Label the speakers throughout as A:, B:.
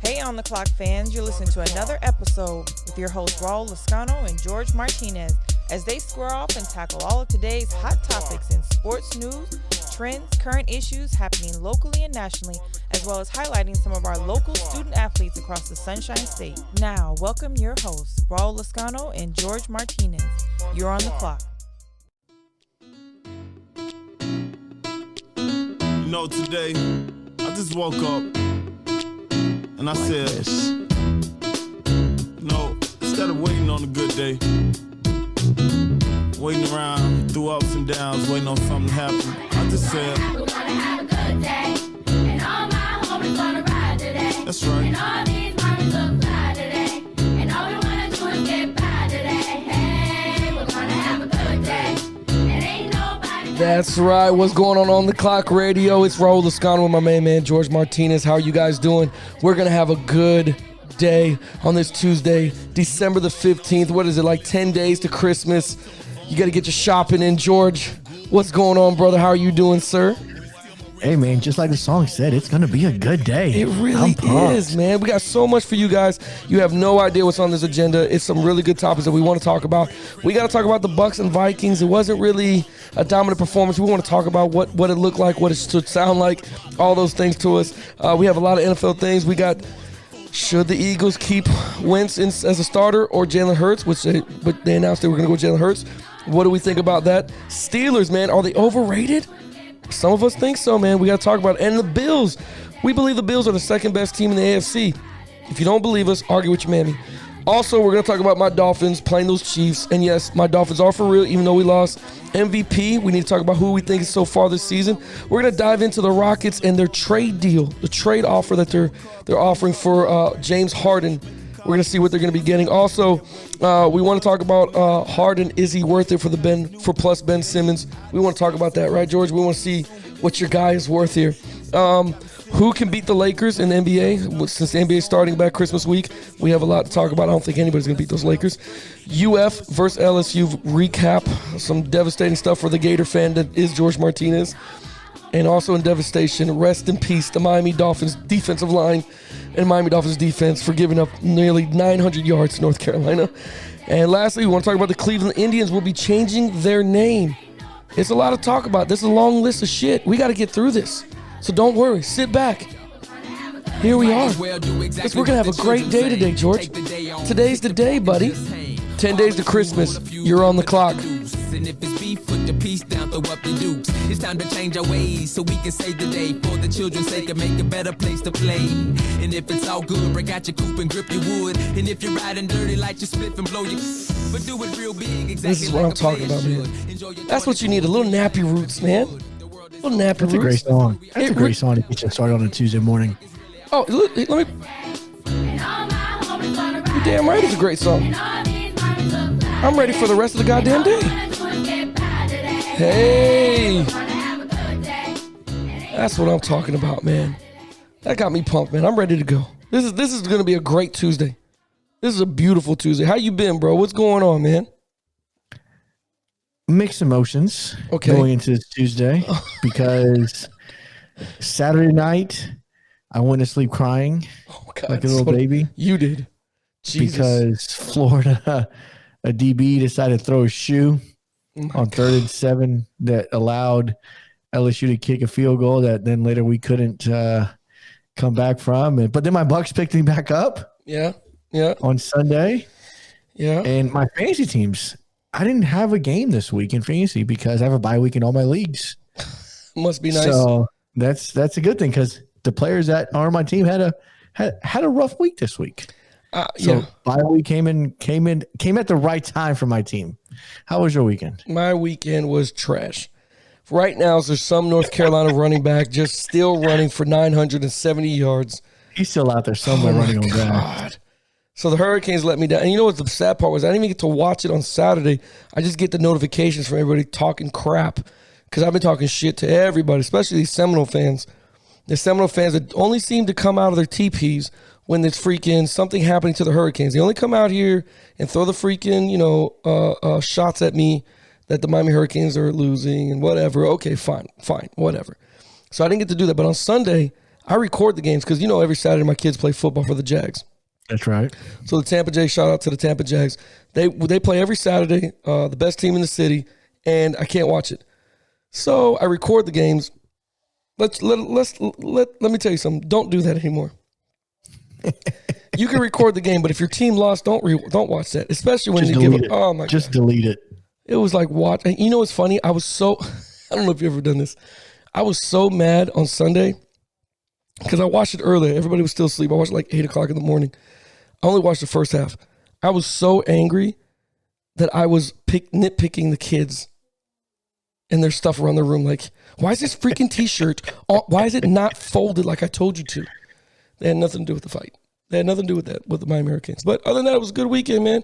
A: Hey On The Clock fans, you're listening to another episode with your hosts Raul Lascano and George Martinez as they square off and tackle all of today's hot topics in sports news, trends, current issues happening locally and nationally, as well as highlighting some of our local student athletes across the Sunshine State. Now, welcome your hosts, Raul Lascano and George Martinez. You're on the clock.
B: You know, today, I just woke up and I said, you know, instead of waiting on a good day, waiting around through ups and downs, waiting on something to happen, I just said,
C: we're gonna have a good day, and all my homies gonna ride today.
B: That's right.
C: And all these mommies look fly today, and all we wanna do is get by today. Hey, we're gonna have a good day, and ain't nobody.
D: That's right. What's going on the clock radio? It's Raul Lascano with my main man, George Martinez. How are you guys doing? We're going to have a good day on this Tuesday, December the 15th. What is it, like 10 days to Christmas? You got to get your shopping in. George, what's going on, brother? How are you doing, sir?
E: Hey, man, just like the song said, it's going to be a good day.
D: It really is, man. We got so much for you guys. You have no idea what's on this agenda. It's some really good topics that we want to talk about. We got to talk about the Bucs and Vikings. It wasn't really a dominant performance. We want to talk about what it looked like, what it should sound like, all those things to us. We have a lot of NFL things. We got, should the Eagles keep Wentz as a starter or Jalen Hurts, but they announced they were going to go Jalen Hurts. What do we think about that? Steelers, man, are they overrated? Some of us think so, man. We got to talk about it. And the Bills. We believe the Bills are the second best team in the AFC. If you don't believe us, argue with your mammy. Also, we're going to talk about my Dolphins playing those Chiefs. And yes, my Dolphins are for real, even though we lost. MVP, we need to talk about who we think is so far this season. We're going to dive into the Rockets and their trade deal, the trade offer that they're offering for James Harden. We're going to see what they're going to be getting. Also, we want to talk about Harden. Is he worth it for plus Ben Simmons? We want to talk about that, right, George? We want to see what your guy is worth here. Who can beat the Lakers in the NBA? Since the NBA is starting back Christmas week, we have a lot to talk about. I don't think anybody's going to beat those Lakers. UF versus LSU recap. Some devastating stuff for the Gator fan that is George Martinez. And also in devastation, rest in peace, the Miami Dolphins defensive line and Miami Dolphins defense for giving up nearly 900 yards to North Carolina. And lastly, we want to talk about the Cleveland Indians will be changing their name. It's a lot to talk about. This is a long list of shit. We got to get through this. So don't worry. Sit back. Here we are. We're going to have a great day today, George. Today's the day, buddy. 10 days to Christmas. You're on the clock.
F: And if it's beef, put the piece down, throw up your dukes. It's time to change our ways so we can save the day for the children's sake and make a better place to play. And if it's all good, break out your coupe and grip your wood. And if you're riding dirty, light your spliff and blow your. But do it real big, exactly.
D: This is what I'm talking about, man. That's what you need, a little nappy roots, man. A little nappy
E: That's
D: roots.
E: a great song. That's a great song to get you started on a Tuesday morning.
D: Oh, let me. You're damn right, it's a great song. I'm ready for the rest of the goddamn day. Hey, that's what I'm talking about, man. That got me pumped, man. I'm ready to go. This is going to be a great Tuesday. This is a beautiful Tuesday. How you been, bro? What's going on, man?
E: Mixed emotions going into this Tuesday because Saturday night I went to sleep crying like a little baby.
D: You did. Jesus.
E: Because Florida, a DB decided to throw a shoe on 3rd and 7 that allowed LSU to kick a field goal that then later we couldn't come back from. But then my Bucs picked him back up.
D: Yeah.
E: On Sunday.
D: Yeah.
E: And my fantasy teams, I didn't have a game this week in fantasy because I have a bye week in all my leagues.
D: Must be nice.
E: So that's a good thing because the players that are on my team had a rough week this week. Bye week came at the right time for my team. How was your weekend?
D: My weekend was trash. Right now, there's some North Carolina running back just still running for 970 yards.
E: He's still out there somewhere running on ground.
D: So the Hurricanes let me down. And you know what the sad part was? I didn't even get to watch it on Saturday. I just get the notifications from everybody talking crap because I've been talking shit to everybody, especially these Seminole fans. The Seminole fans that only seem to come out of their teepees when there's freaking something happening to the Hurricanes. They only come out here and throw the freaking, shots at me that the Miami Hurricanes are losing and whatever. Okay, fine, whatever. So I didn't get to do that. But on Sunday, I record the games because, every Saturday my kids play football for the Jags.
E: That's right.
D: So the Tampa Jags, shout out to the Tampa Jags. They play every Saturday, the best team in the city, and I can't watch it. So I record the games. Let me tell you something. Don't do that anymore. You can record the game, but if your team lost, don't watch that. Especially when
E: Just
D: you give
E: delete
D: it.
E: it.
D: Oh my
E: Just
D: god.
E: delete it.
D: It was like watch. You know what's funny? I was so. I don't know if you've ever done this. I was so mad on Sunday because I watched it earlier. Everybody was still asleep. I watched it like 8:00 in the morning. I only watched the first half. I was so angry that I was nitpicking the kids and their stuff around the room. Like, why is this freaking T-shirt? Why is it not folded like I told you to? They had nothing to do with the fight. They had nothing to do with that, with the Miami Hurricanes. But other than that, it was a good weekend, man.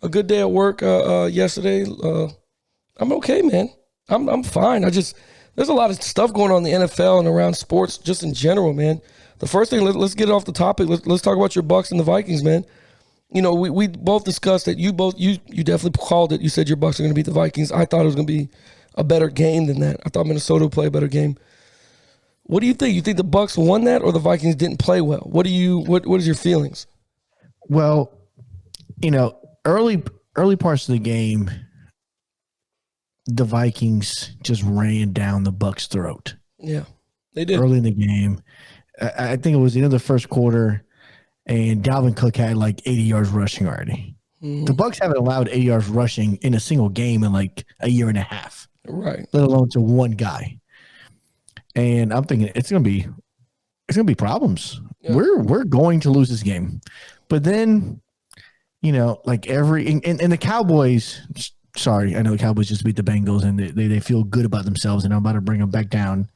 D: A good day at work yesterday. I'm okay, man. I'm fine. There's a lot of stuff going on in the NFL and around sports just in general, man. The first thing, let's get it off the topic. Let's talk about your Bucks and the Vikings, man. We both discussed that you definitely called it. You said your Bucks are going to beat the Vikings. I thought it was going to be a better game than that. I thought Minnesota would play a better game. What do you think? You think the Bucks won that, or the Vikings didn't play well? What is your feelings?
E: Well, early parts of the game, the Vikings just ran down the Bucks' throat.
D: Yeah, they did.
E: Early in the game. I think it was the end of the first quarter, and Dalvin Cook had like 80 yards rushing already. Mm-hmm. The Bucks haven't allowed 80 yards rushing in a single game in like a year and a half.
D: Right.
E: Let alone to one guy. And I'm thinking it's gonna be problems. Yeah. We're going to lose this game. But then, like and the Cowboys, sorry, I know the Cowboys just beat the Bengals and they feel good about themselves, and I'm about to bring them back down.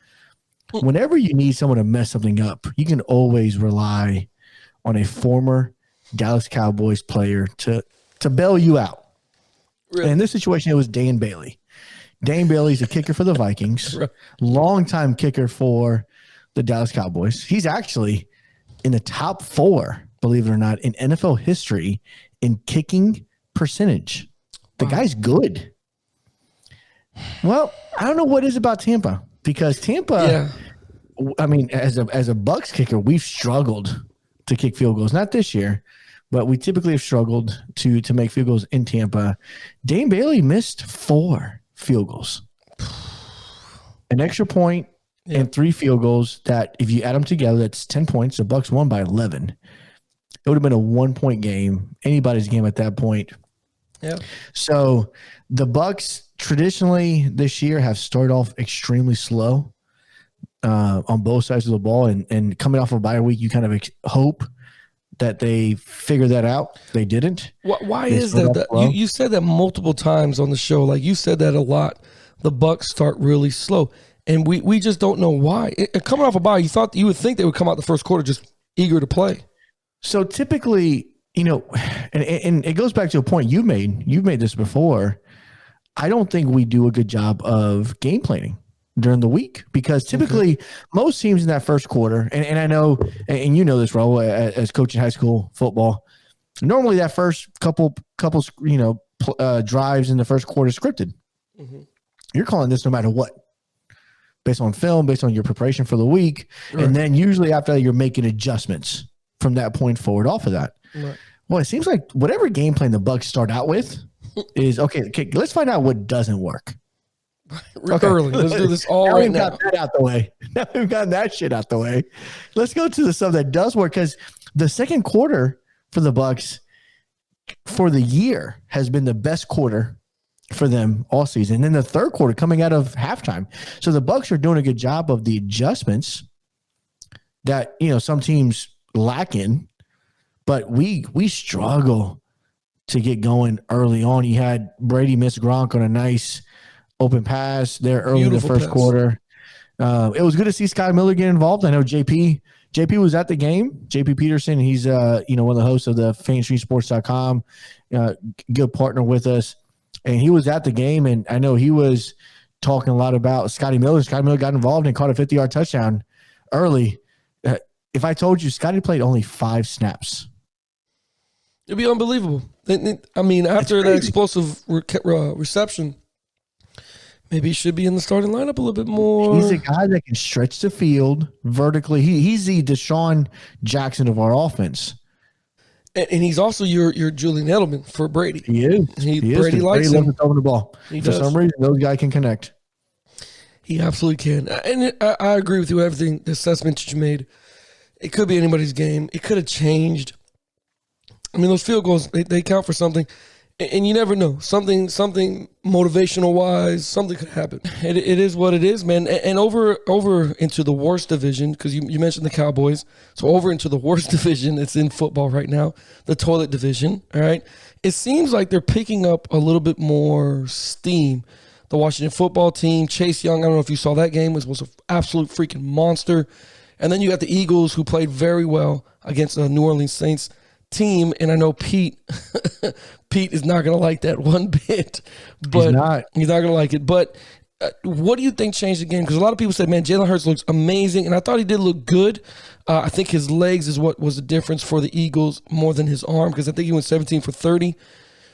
E: Whenever you need someone to mess something up, you can always rely on a former Dallas Cowboys player to bail you out. Really? And in this situation, it was Dane Bailey. Dane Bailey's a kicker for the Vikings, right. Longtime kicker for the Dallas Cowboys. He's actually in the top 4, believe it or not, in NFL history in kicking percentage. The guy's good. Well, I don't know what it is about Tampa, because Tampa, I mean, as a Bucks kicker, we've struggled to kick field goals. Not this year, but we typically have struggled to make field goals in Tampa. Dane Bailey missed 4 field goals, an extra point, and 3 field goals that, if you add them together, that's 10 points. The Bucks won by 11. It would have been a 1-point game, anybody's game at that point. Yeah. So the Bucks traditionally this year have started off extremely slow on both sides of the ball, and coming off a bye week, you kind of hope that they figure that out. They didn't.
D: Why is that? You said that multiple times on the show. Like, you said that a lot. The Bucks start really slow, and we just don't know why. Coming off a bye, you would think they would come out the first quarter just eager to play.
E: So typically, and it goes back to a point you made. You've made this before. I don't think we do a good job of game planning during the week, because typically most teams in that first quarter, and I know, and you know this, Raul, as coaching high school football, normally that first couple drives in the first quarter is scripted. Mm-hmm. You're calling this no matter what, based on film, based on your preparation for the week, right. And then usually after that, you're making adjustments from that point forward off of that. Right. Well, it seems like whatever game plan the Bucks start out with is okay. Let's find out what doesn't work.
D: Okay. Early. Let's do this all right now.
E: Got that out the way. Now we've gotten that shit out the way. Let's go to the stuff that does work, because the second quarter for the Bucks for the year has been the best quarter for them all season. And then the third quarter coming out of halftime. So the Bucks are doing a good job of the adjustments that, some teams lack in, but we struggle to get going early on. You had Brady miss Gronk on a nice open pass there early in the first quarter. It was good to see Scott Miller get involved. I know JP was at the game. JP Peterson, he's one of the hosts of the FanStreetSports.com, good partner with us, and he was at the game. And I know he was talking a lot about Scotty Miller. Scotty Miller got involved and caught a 50-yard touchdown early. If I told you Scotty played only 5 snaps,
D: it'd be unbelievable. I mean, after that explosive reception, Maybe he should be in the starting lineup a little bit more.
E: He's a guy that can stretch the field vertically. He's the Deshaun Jackson of our offense.
D: And he's also your Julian Edelman for Brady.
E: He is.
D: Brady likes him.
E: Brady loves the ball.
D: He
E: For
D: does.
E: some reason, those guys can connect.
D: He absolutely can. And I agree with you, everything, the assessment that you made. It could be anybody's game. It could have changed. I mean, those field goals, they count for something. And you never know. Something motivational-wise, something could happen. It is what it is, man. And over into the worst division, because you mentioned the Cowboys. So over into the worst division that's in football right now, the toilet division, all right? It seems like they're picking up a little bit more steam. The Washington football team, Chase Young, I don't know if you saw that game, was an absolute freaking monster. And then you got the Eagles, who played very well against the New Orleans Saints team, and I know Pete is not going to like that one bit. But he's not going to like it. But what do you think changed the game? Because a lot of people said, man, Jalen Hurts looks amazing, and I thought he did look good. I think his legs is what was the difference for the Eagles more than his arm, because I think he went 17 for 30,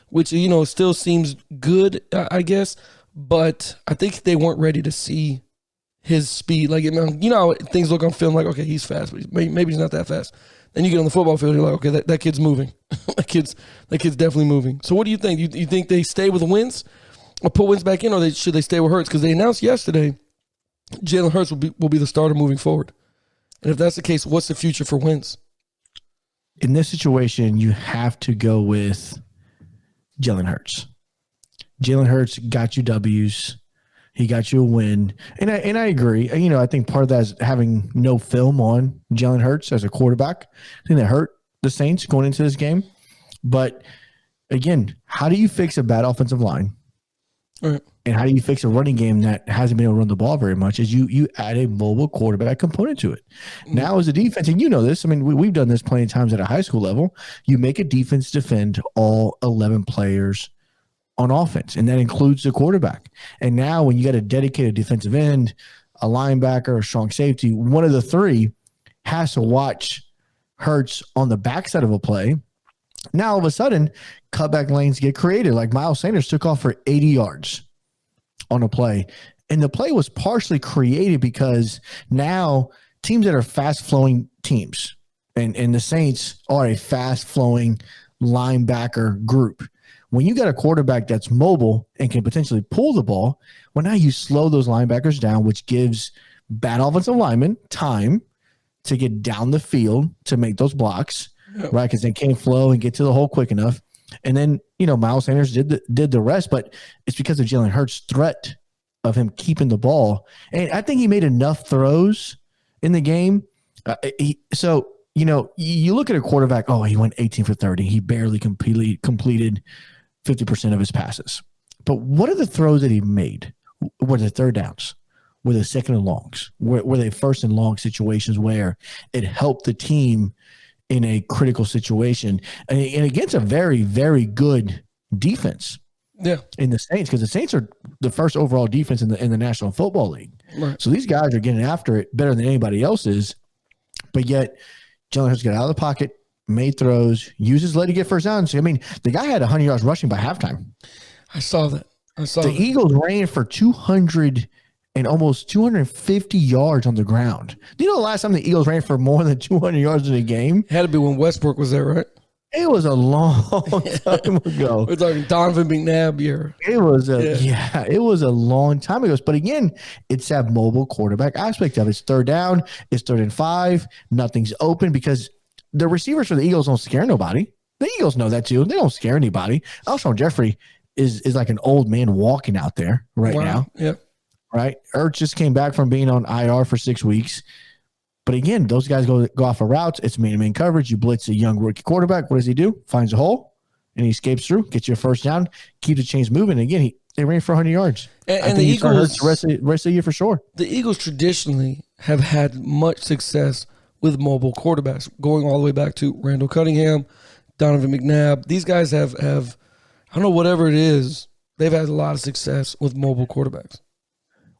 D: which, still seems good, I guess. But I think they weren't ready to see his speed. Like, how things look on film, like, okay, he's fast, but maybe he's not that fast. Then you get on the football field, you're like, okay, that kid's moving. that kid's definitely moving. So what do you think? You think they stay with Wentz or put Wentz back in, or should they stay with Hurts? Because they announced yesterday Jalen Hurts will be the starter moving forward. And if that's the case, what's the future for Wentz?
E: In this situation, you have to go with Jalen Hurts. Jalen Hurts got you W's. He got you a win. And I agree. I think part of that is having no film on Jalen Hurts as a quarterback. I think that hurt the Saints going into this game. But, again, how do you fix a bad offensive line?
D: All right.
E: And how do you fix a running game that hasn't been able to run the ball very much? Is you add a mobile quarterback component to it. Now, as a defense, and you know this, I mean, we've done this plenty of times at a high school level, you make a defense defend all 11 players on offense, and that includes the quarterback. And now when you got a dedicated defensive end, a linebacker, a strong safety, one of the three has to watch Hurts on the backside of a play. Now all of a sudden, cutback lanes get created. Like Miles Sanders took off for 80 yards on a play. And the play was partially created because now teams that are fast-flowing teams, and the Saints are a fast-flowing linebacker group. When you got a quarterback that's mobile and can potentially pull the ball, well, now you slow those linebackers down, which gives bad offensive linemen time to get down the field to make those blocks, right? Because they can't flow and get to the hole quick enough. And then, Miles Sanders did the rest, but it's because of Jalen Hurts' threat of him keeping the ball. And I think he made enough throws in the game. You look at a quarterback, he went 18 for 30. He barely completed 50% of his passes. But what are the throws that he made? Were the third downs? Were they second and longs? Were they first and long situations where it helped the team in a critical situation? And against a very, very good defense in the Saints, because the Saints are the first overall defense in the National Football League. Right. So these guys are getting after it better than anybody else is. But yet, Jalen Hurts got out of the pocket, made throws, used his leg to get first downs. I mean, the guy had 100 yards rushing by halftime.
D: I saw that.
E: The Eagles ran for 200 and almost 250 yards on the ground. Do you know the last time the Eagles ran for more than 200 yards in a game?
D: It had to be when Westbrook was there, right?
E: It was a long time ago.
D: We're talking Donovan McNabb year.
E: It was it was a long time ago. But again, it's that mobile quarterback aspect of it. It's third down. It's 3rd and 5. Nothing's open because the receivers for the Eagles don't scare nobody. The Eagles know that too. They don't scare anybody. Alshon Jeffrey is like an old man walking out there now.
D: Yeah.
E: Right. Ertz just came back from being on IR for 6 weeks. But again, those guys go off of routes. It's man-to-man coverage. You blitz a young rookie quarterback. What does he do? Finds a hole, and he escapes through, gets you a first down, keeps the chains moving. And again, they ran for 100 yards.
D: And the Eagles,
E: the rest of the year for sure.
D: The Eagles traditionally have had much success with mobile quarterbacks, going all the way back to Randall Cunningham, Donovan McNabb. These guys have I don't know, whatever it is, they've had a lot of success with mobile quarterbacks.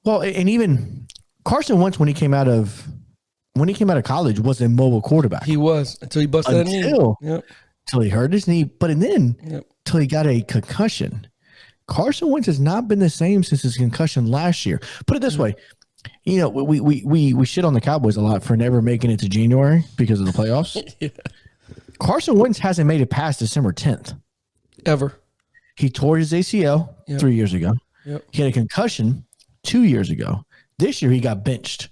E: Well, and even Carson Wentz, when he came out of college, was a mobile quarterback.
D: He was until he busted that knee.
E: Until he hurt his knee, but then until he got a concussion. Carson Wentz has not been the same since his concussion last year. Put it this way. You know, we shit on the Cowboys a lot for never making it to January because of the playoffs. Yeah. Carson Wentz hasn't made it past December 10th.
D: Ever.
E: He tore his ACL 3 years ago. Yep. He had a concussion 2 years ago. This year he got benched.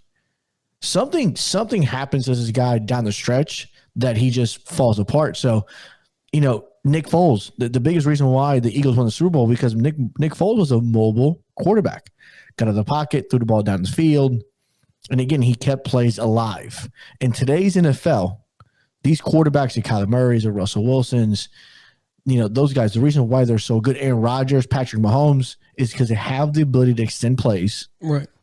E: Something happens to this guy down the stretch that he just falls apart. So, you know, Nick Foles, the biggest reason why the Eagles won the Super Bowl because Nick Foles was a mobile quarterback. Got out of the pocket, threw the ball down the field. And again, he kept plays alive. In today's NFL, these quarterbacks, the Kyler Murrays or Russell Wilsons, you know, those guys, the reason why they're so good, Aaron Rodgers, Patrick Mahomes, is because they have the ability to extend plays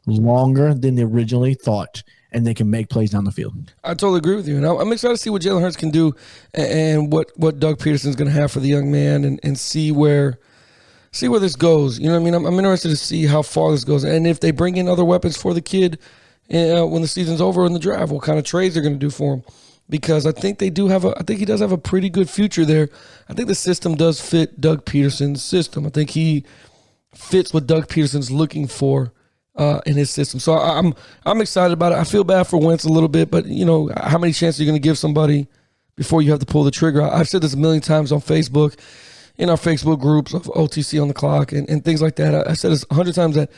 E: longer than they originally thought, and they can make plays down the field.
D: I totally agree with you. And I'm excited to see what Jalen Hurts can do and what Doug Peterson's going to have for the young man and see where this goes. You know what I mean? I'm interested to see how far this goes. And if they bring in other weapons for the kid when the season's over in the draft, what kind of trades they're going to do for him. Because I think he does have a pretty good future there. I think the system does fit Doug Peterson's system. I think he fits what Doug Peterson's looking for in his system. So I'm excited about it. I feel bad for Wentz a little bit, but you know, how many chances are you going to give somebody before you have to pull the trigger? I've said this a million times on Facebook, in our Facebook groups of OTC on the clock and things like that. I said this 100 times that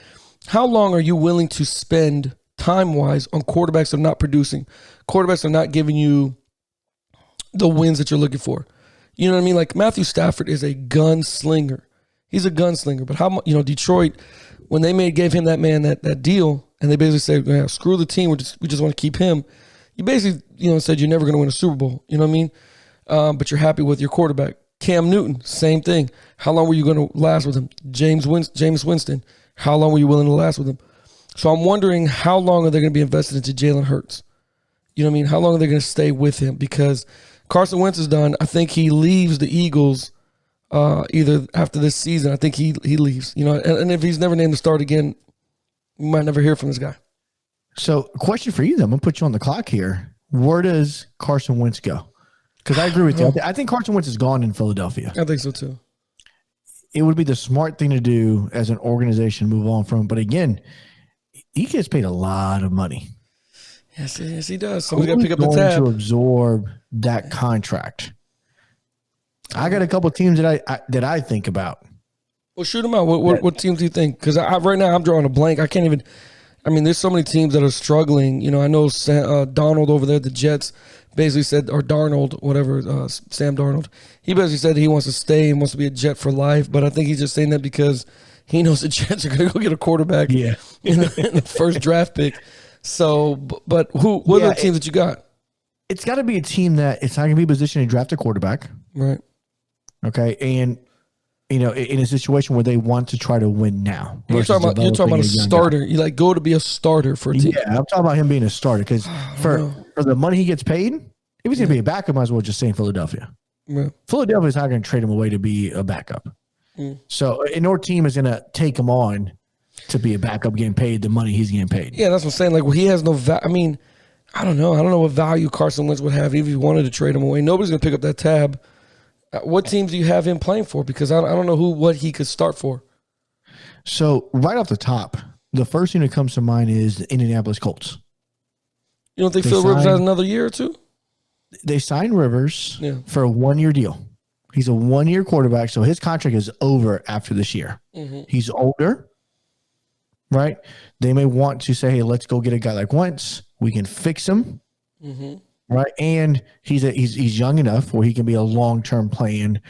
D: how long are you willing to spend time-wise on quarterbacks that are not producing, quarterbacks that are not giving you the wins that you're looking for? You know what I mean? Like Matthew Stafford is a gunslinger. He's a gunslinger. But how, you know, Detroit, when they gave him that man that deal, and they basically said, yeah, screw the team, we just want to keep him. You basically, you know, said you're never going to win a Super Bowl. You know what I mean? But you're happy with your quarterback. Cam Newton, same thing. How long were you going to last with him? James Winston, how long were you willing to last with him? So I'm wondering how long are they going to be invested into Jalen Hurts? You know what I mean? How long are they going to stay with him? Because Carson Wentz is done. I think he leaves the Eagles either after this season. I think he leaves. You know, and if he's never named to start again, we might never hear from this guy.
E: So, question for you, then. I'm going to put you on the clock here. Where does Carson Wentz go? Because I agree with you. I think Carson Wentz is gone in Philadelphia.
D: I think so, too.
E: It would be the smart thing to do as an organization, move on from him. But again, he gets paid a lot of money.
D: Yes, he does. Somebody's got to pick up the tab.
E: Going to absorb that contract. I got a couple of teams that I think about.
D: Well, shoot them out. What teams do you think? Because right now I'm drawing a blank. I can't even. I mean, there's so many teams that are struggling. You know, I know Donald over there, the Jets, basically said, or Darnold, whatever, Sam Darnold. He basically said he wants to stay and wants to be a Jet for life. But I think he's just saying that because he knows the Jets are going to go get a quarterback in the first draft pick. So, but what are the teams that you got?
E: It's got to be a team that it's not going to be positioned to draft a quarterback.
D: Right.
E: Okay. And, you know, in a situation where they want to try to win now.
D: You're talking about a starter. You like go to be a starter for a team.
E: Yeah, I'm talking about him being a starter because for the money he gets paid, if he's going to be a backup, might as well just stay in Philadelphia. Yeah. Philadelphia's not going to trade him away to be a backup. So, your team is going to take him on to be a backup getting paid the money he's getting paid.
D: Yeah, that's what I'm saying. Like, well, he has no value. I mean, I don't know. I don't know what value Carson Wentz would have if you wanted to trade him away. Nobody's going to pick up that tab. What teams do you have him playing for? Because I don't know what he could start for.
E: So, right off the top, the first thing that comes to mind is the Indianapolis Colts.
D: You don't think Phil Rivers has another year or two?
E: They signed Rivers for a 1-year deal. He's a 1-year quarterback, so his contract is over after this year. Mm-hmm. He's older, right? They may want to say, hey, let's go get a guy like Wentz. We can fix him, right? And he's young enough where he can be a long-term plan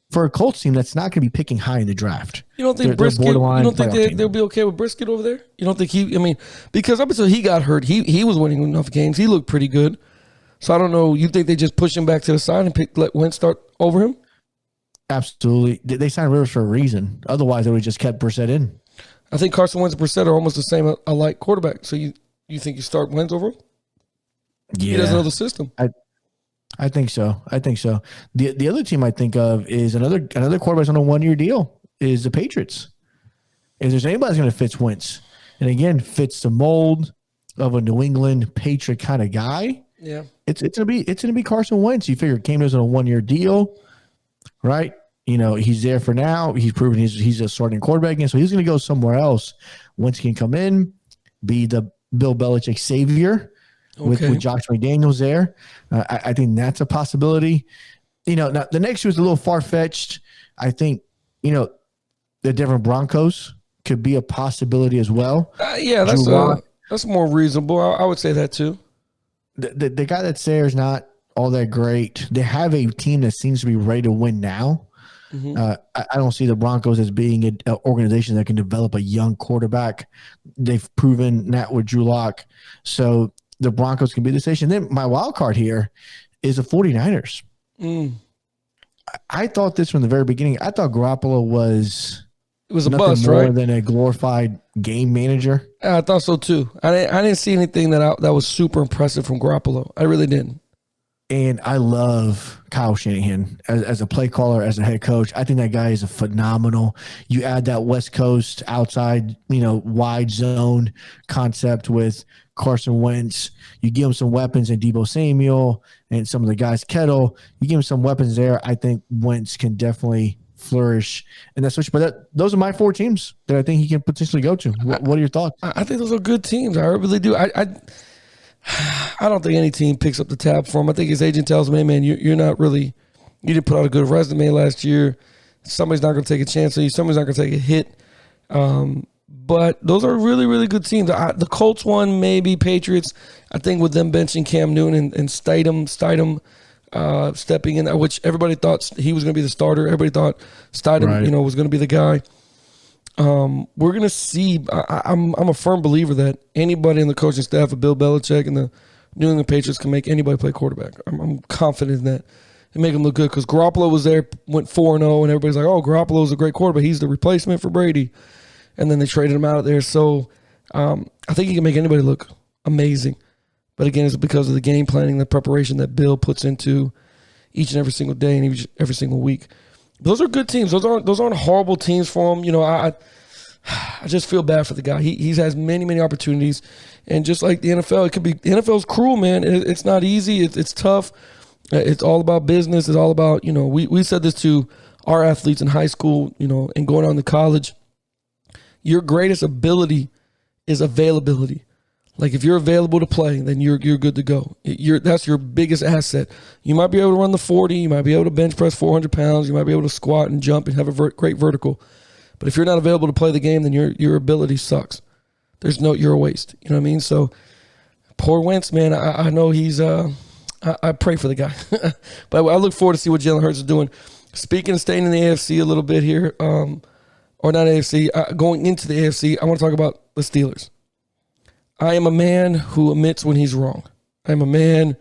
E: for a Colts team that's not going to be picking high in the draft.
D: You don't think Brisket? You don't think they'll be okay with Brisket over there? You don't think he? I mean, because up until he got hurt, he was winning enough games. He looked pretty good. So I don't know. You think they just push him back to the side and let Wentz start over him?
E: Absolutely. They signed Rivers for a reason. Otherwise, they would have just kept Brissett in.
D: I think Carson Wentz and Brissett are almost the same alike quarterback. So you think you start Wentz over him?
E: Yeah.
D: He doesn't know the system.
E: I think so. The other team I think of is another quarterback on a 1-year deal is the Patriots. If there's anybody that's going to fit Wentz, and again fits the mold of a New England Patriot kind of guy, it's gonna be Carson Wentz. You figure Cam Newton's on a 1-year deal, right? he's there for now. He's proven he's a starting quarterback again, so he's going to go somewhere else. Wentz can come in, be the Bill Belichick savior with Josh McDaniels there. I think that's a possibility. Now the next year is a little far-fetched. I think, the Denver Broncos could be a possibility as well.
D: That's more reasonable. I would say that too.
E: The guy that's there is not all that great. They have a team that seems to be ready to win now. I don't see the Broncos as being an organization that can develop a young quarterback. They've proven that with Drew Lock. So the Broncos can be the station. Then my wild card here is the 49ers. I thought this from the very beginning. I thought Garoppolo was
D: a bust,
E: more
D: right?
E: than a glorified game manager.
D: I thought so too. I didn't see anything that was super impressive from Garoppolo. I really didn't.
E: And I love Kyle Shanahan as a play caller, as a head coach. I think that guy is a phenomenal. You add that West Coast outside, wide zone concept with Carson Wentz. You give him some weapons in Deebo Samuel and some of the guys, Kettle. You give him some weapons there. I think Wentz can definitely flourish in that switch. But those are my 4 teams that I think he can potentially go to. What are your thoughts?
D: I think those are good teams. I really do. I don't think any team picks up the tab for him. I think his agent tells him, hey, man, you're not really – you didn't put out a good resume last year. Somebody's not going to take a chance on you. Somebody's not going to take a hit. But those are really, really good teams. The Colts one, maybe Patriots. I think with them benching Cam Newton and Stidham stepping in, which everybody thought he was going to be the starter. Everybody thought Stidham, was going to be the guy. We're going to see. I'm a firm believer that anybody in the coaching staff of Bill Belichick and the New England Patriots can make anybody play quarterback. I'm confident in that and make him look good because Garoppolo was there, went 4-0, and everybody's like, oh, Garoppolo's a great quarterback. He's the replacement for Brady. And then they traded him out of there. So I think he can make anybody look amazing. But again, it's because of the game planning, the preparation that Bill puts into each and every single day and every single week. Those are good teams. Those aren't horrible teams for him. I just feel bad for the guy. He has many, many opportunities. And just like the NFL, the NFL's cruel, man. It's not easy. It's tough. It's all about business. It's all about, we said this to our athletes in high school, and going on to college. Your greatest ability is availability. Like if you're available to play, then you're good to go. That's your biggest asset. You might be able to run the 40. You might be able to bench press 400 pounds. You might be able to squat and jump and have a great vertical. But if you're not available to play the game, then your ability sucks. You're a waste. You know what I mean? So poor Wentz, man. I know he's. I pray for the guy, but I look forward to see what Jalen Hurts is doing. Speaking of staying in the AFC a little bit here. Or not AFC, going into the AFC, I want to talk about the Steelers. I am a man who admits when he's wrong. I'm a man's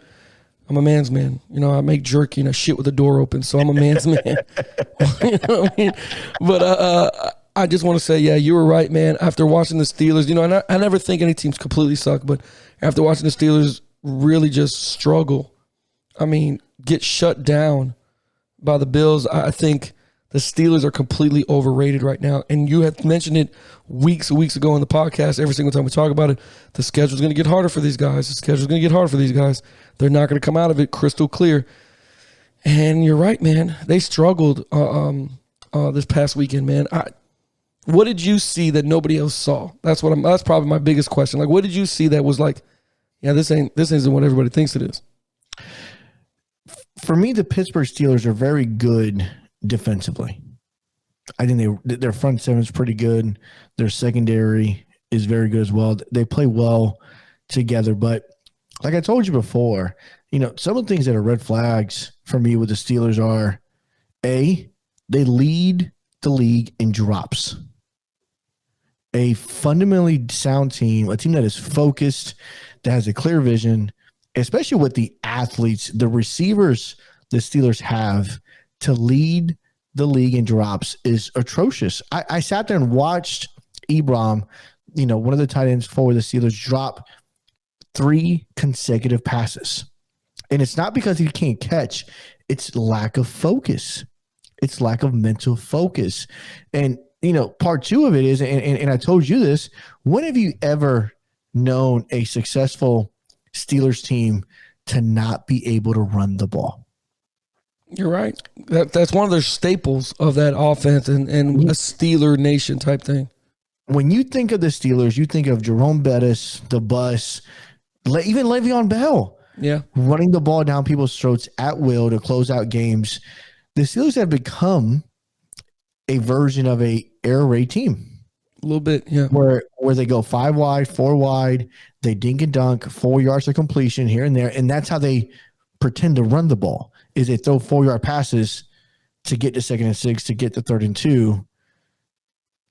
D: man. I make jerky and I shit with the door open, so I'm a man's man. You know what I mean? But I just want to say, yeah, you were right, man. After watching the Steelers, and I never think any teams completely suck, but after watching the Steelers really just struggle, get shut down by the Bills, I think the Steelers are completely overrated right now. And you had mentioned it weeks ago in the podcast. Every single time we talk about it, the schedule's going to get harder for these guys. They're not going to come out of it crystal clear. And you're right, man. They struggled this past weekend, man. What did you see that nobody else saw? That's probably my biggest question. Like, what did you see that was like, yeah, this isn't what everybody thinks it is?
E: For me, the Pittsburgh Steelers are very good defensively. I think their front seven is pretty good. Their secondary is very good as well. They play well together. But like I told you before, some of the things that are red flags for me with the Steelers are, A, they lead the league in drops. A fundamentally sound team, a team that is focused, that has a clear vision, especially with the athletes, the receivers the Steelers have to lead the league in drops is atrocious. I sat there and watched Ebron, one of the tight ends for the Steelers, drop 3 consecutive passes. And it's not because he can't catch. It's lack of focus. It's lack of mental focus. And, part 2 of it is, and I told you this, when have you ever known a successful Steelers team to not be able to run the ball?
D: You're right. That's one of their staples of that offense and a Steeler Nation type thing.
E: When you think of the Steelers, you think of Jerome Bettis, the bus, even Le'Veon Bell.
D: Yeah.
E: Running the ball down people's throats at will to close out games. The Steelers have become a version of a air raid team.
D: A little bit, yeah.
E: Where they go 5 wide, 4 wide, they dink and dunk, 4 yards of completion here and there, and that's how they pretend to run the ball. Is they throw 4-yard passes to get to 2nd and 6, to get to 3rd and 2,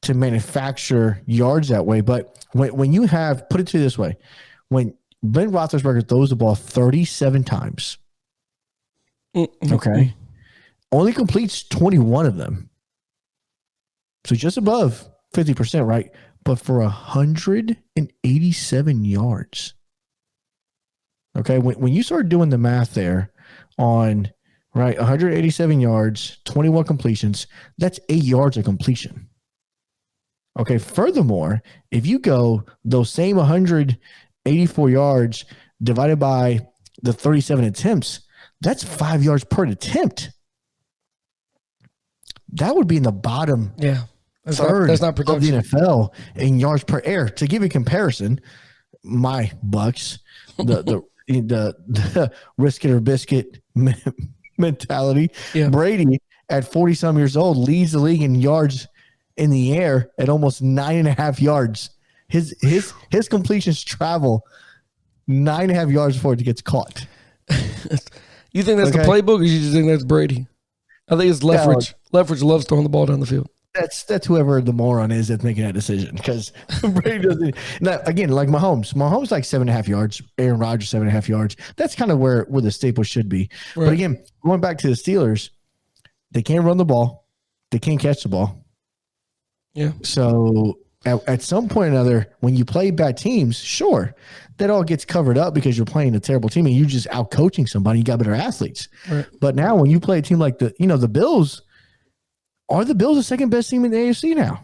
E: to manufacture yards that way. But when you have, put it to you this way, when Ben Roethlisberger throws the ball 37 times, okay, only completes 21 of them. So just above 50%, right? But for 187 yards. Okay, when you start doing the math there on, right, 187 yards, 21 completions, that's 8 yards of completion. Okay, furthermore, if you go those same 184 yards divided by the 37 attempts, that's 5 yards per attempt. That would be in the bottom third
D: that's not
E: of the NFL in yards per air. To give you a comparison, my Bucks, the risk it or biscuit mentality. Yeah. Brady at 40-some years old leads the league in yards in the air at almost 9.5 yards. His completions travel 9.5 yards before it gets caught.
D: You think that's the playbook, or you just think that's Brady? I think it's Leftwich. Leftwich loves throwing the ball down the field.
E: That's whoever the moron is that's making that decision, because Brady doesn't. Now, again, like Mahomes like 7.5 yards. Aaron Rodgers 7.5 yards. That's kind of where the staple should be. Right. But again, going back to the Steelers, they can't run the ball. They can't catch the ball.
D: Yeah.
E: So at some point or another, when you play bad teams, sure, that all gets covered up because you're playing a terrible team and you just out coaching somebody. You got better athletes. Right. But now when you play a team like the Bills. Are the Bills the second best team in the AFC now?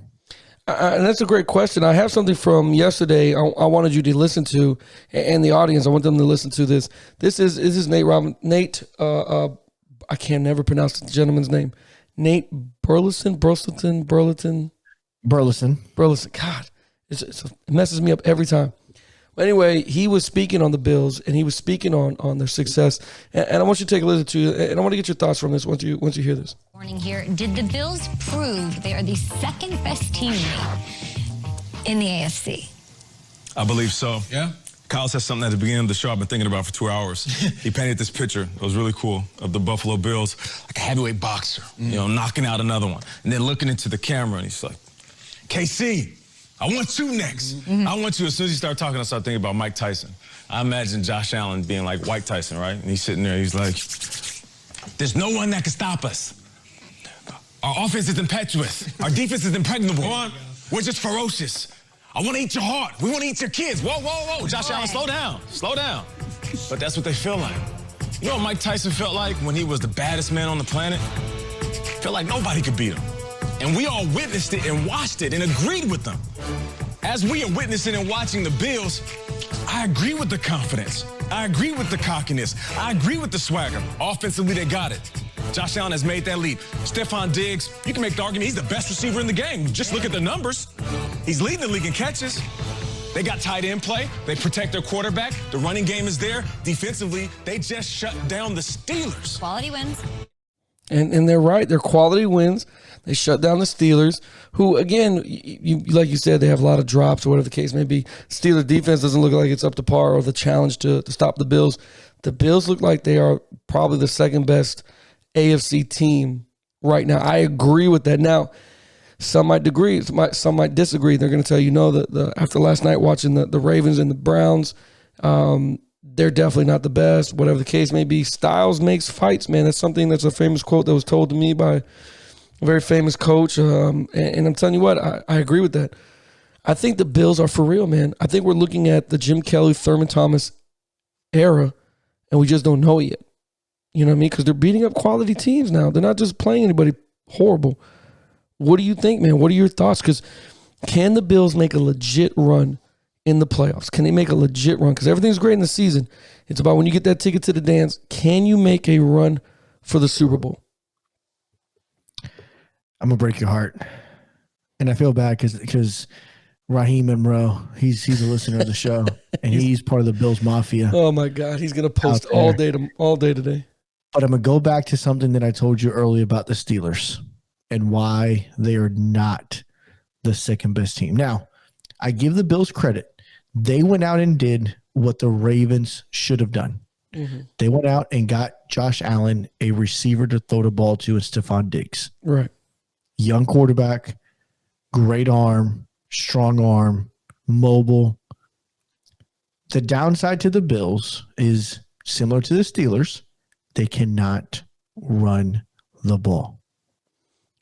D: And that's a great question. I have something from yesterday I wanted you to listen to, and the audience, I want them to listen to this. This is Nate Nate, I can never pronounce the gentleman's name. Nate Burleson.
E: God,
D: it messes me up every time. But anyway, he was speaking on the Bills, and he was speaking on their success. And I want you to take a listen to it, and I want to get your thoughts from this once you hear this.
G: Morning here. Did the Bills prove they are the second best team in the AFC?
H: I believe so.
B: Yeah?
H: Kyle said something at the beginning of the show I've been thinking about for 2 hours. He painted this picture. It was really cool, of the Buffalo Bills, like a heavyweight boxer, knocking out another one. And then looking into the camera, and he's like, KC, I want you next. I want you. As soon as he started talking, I started thinking about Mike Tyson. I imagine Josh Allen being like White Tyson, right? And he's sitting there, he's like, there's no one that can stop us. Our offense is impetuous. Our defense is impregnable. We're just ferocious. I want to eat your heart. We want to eat your kids. Whoa, whoa, whoa. Josh Allen, slow down. Slow down. But that's what they feel like. You know what Mike Tyson felt like when he was the baddest man on the planet? Felt like nobody could beat him. And we all witnessed it and watched it and agreed with them. As we are witnessing and watching the Bills, I agree with the confidence. I agree with the cockiness. I agree with the swagger. Offensively, they got it. Josh Allen has made that leap. Stephon Diggs, you can make the argument he's the best receiver in the game. Just look at the numbers. He's leading the league in catches. They got tight end play. They protect their quarterback. The running game is there. Defensively, they just shut down the Steelers.
G: Quality wins.
D: And they're right. They're quality wins. They shut down the Steelers, who, again, like you said, they have a lot of drops or whatever the case may be. Steelers defense doesn't look like it's up to par or the challenge to stop the Bills. The Bills look like they are probably the second best AFC team right now. I agree with that. Now, some might agree, some might disagree. They're going to tell you, no, that after last night watching the Ravens and the Browns, they're definitely not the best, whatever the case may be. Styles makes fights, man. That's a famous quote that was told to me by a very famous coach. And I'm telling you what, I agree with that. I think the Bills are for real, man. I think we're looking at the Jim Kelly, Thurman Thomas era, and we just don't know it yet. You know what I mean? Because they're beating up quality teams now. They're not just playing anybody horrible. What do you think, man? What are your thoughts? Because can the Bills make a legit run in the playoffs? Can they make a legit run? Because everything's great in the season. It's about when you get that ticket to the dance. Can you make a run for the Super Bowl?
E: I'm gonna break your heart, and I feel bad because Raheem Monroe, he's a listener of the show, and he's part of the Bills Mafia.
D: Oh my God, he's gonna post all day today.
E: But I'm gonna go back to something that I told you earlier about the Steelers and why they are not the second best team. Now, I give the Bills credit. They went out and did what the Ravens should have done. Mm-hmm. They went out and got Josh Allen a receiver to throw the ball to and Stephon Diggs.
D: Right.
E: Young quarterback, great arm, strong arm, mobile. The downside to the Bills is similar to the Steelers. They cannot run the ball.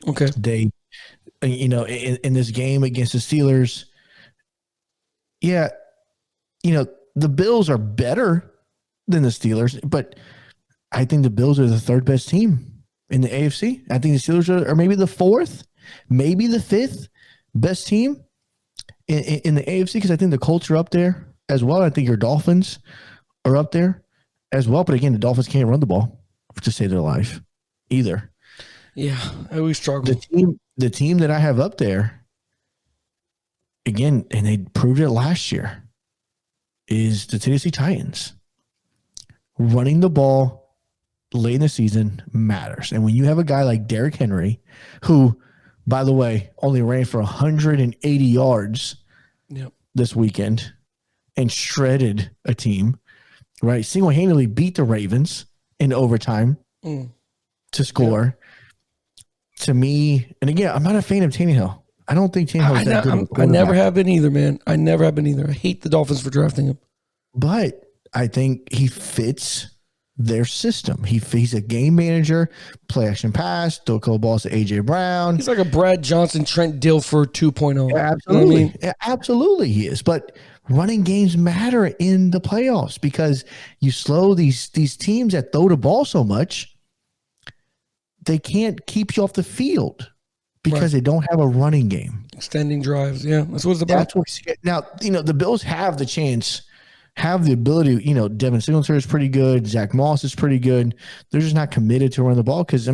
D: Okay.
E: They, in this game against the Steelers, the Bills are better than the Steelers, but I think the Bills are the third best team in the AFC. I think the Steelers are maybe the fourth, maybe the fifth best team in the AFC because I think the Colts are up there as well. I think your Dolphins are up there as well. But again, the Dolphins can't run the ball to save their life either.
D: Yeah, we struggle.
E: The team that I have up there, again, and they proved it last year, is the Tennessee Titans. Running the ball late in the season matters. And when you have a guy like Derrick Henry, who, by the way, only ran for 180 yards this weekend and shredded a team, right? Single-handedly beat the Ravens in overtime to score. To me, and again, I'm not a fan of Tannehill. I don't think Tannehill is that good.
D: I never have been either, man. I never have been either. I hate the Dolphins for drafting him.
E: But I think he fits their system. He's a game manager, play action pass, throw a couple balls to A.J. Brown.
D: He's like a Brad Johnson, Trent Dilfer 2.0.
E: Yeah, absolutely.
D: You know what I mean?
E: Yeah, absolutely he is. But running games matter in the playoffs because you slow these teams that throw the ball so much, they can't keep you off the field because they don't have a running game.
D: Extending drives. Yeah, that's what it's about.
E: Now, the Bills have the chance, have the ability. Devin Singletary is pretty good. Zach Moss is pretty good. They're just not committed to run the ball because,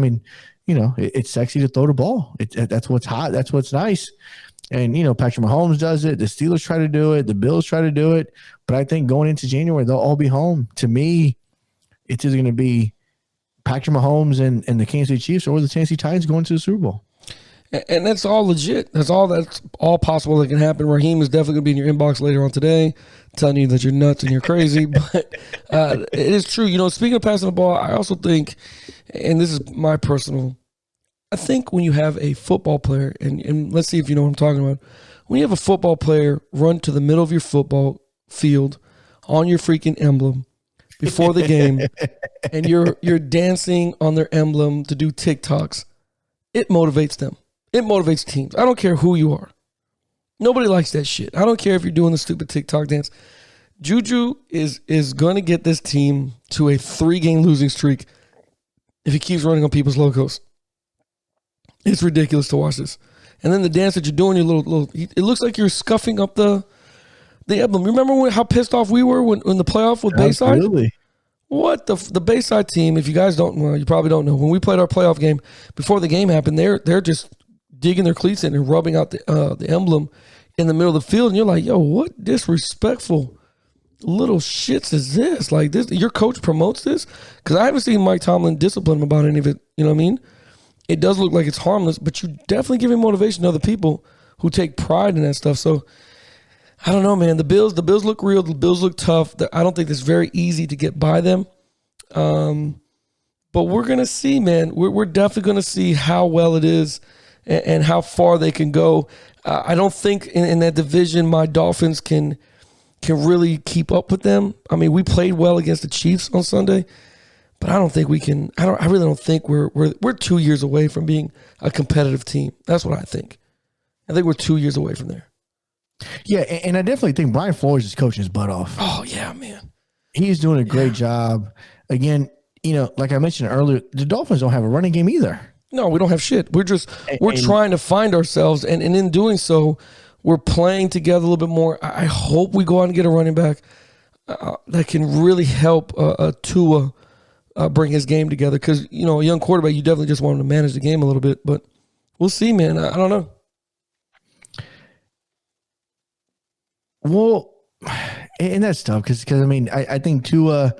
E: it's sexy to throw the ball. That's what's hot. That's what's nice. And, Patrick Mahomes does it. The Steelers try to do it. The Bills try to do it. But I think going into January, they'll all be home. To me, it's either going to be Patrick Mahomes and the Kansas City Chiefs or the Tennessee Titans going to the Super Bowl.
D: And that's all legit. That's all possible that can happen. Raheem is definitely going to be in your inbox later on today telling you that you're nuts and you're crazy. But it is true. Speaking of passing the ball, I also think, and this is my personal, I think when you have a football player, and let's see if you know what I'm talking about. When you have a football player run to the middle of your football field on your freaking emblem before the game, and you're dancing on their emblem to do TikToks, it motivates them. It motivates teams. I don't care who you are. Nobody likes that shit. I don't care if you're doing the stupid TikTok dance. Juju is going to get this team to a 3-game losing streak if he keeps running on people's logos. It's ridiculous to watch this. And then the dance that you're doing, your little it looks like you're scuffing up the emblem. Remember how pissed off we were when the playoff with Bayside?
E: Absolutely.
D: What the Bayside team? If you guys don't, well, you probably don't know. When we played our playoff game, before the game happened, they're just digging their cleats in and rubbing out the emblem in the middle of the field, and you're like, yo, what disrespectful little shits is this? Like this, your coach promotes this? Because I haven't seen Mike Tomlin discipline him about any of it. You know what I mean? It does look like it's harmless, but you definitely give him motivation to other people who take pride in that stuff. So I don't know, man. The Bills look real. The Bills look tough. I don't think it's very easy to get by them. But we're gonna see, man. We're definitely gonna see how well it is and how far they can go. I don't think in that division my Dolphins can really keep up with them. I mean, we played well against the Chiefs on Sunday, but I don't think we can. I really don't think we're 2 years away from being a competitive team. That's what I think. I think we're 2 years away from there.
E: Yeah, and I definitely think Brian Flores is coaching his butt off.
D: Oh yeah, man.
E: He's doing a great job. Again, like I mentioned earlier, the Dolphins don't have a running game either.
D: No, we don't have shit. We're trying to find ourselves, and in doing so, we're playing together a little bit more. I hope we go out and get a running back that can really help Tua bring his game together. Because, you know, a young quarterback, you definitely just want him to manage the game a little bit. But we'll see, man. I don't know.
E: Well, and that's tough because I mean, I think Tua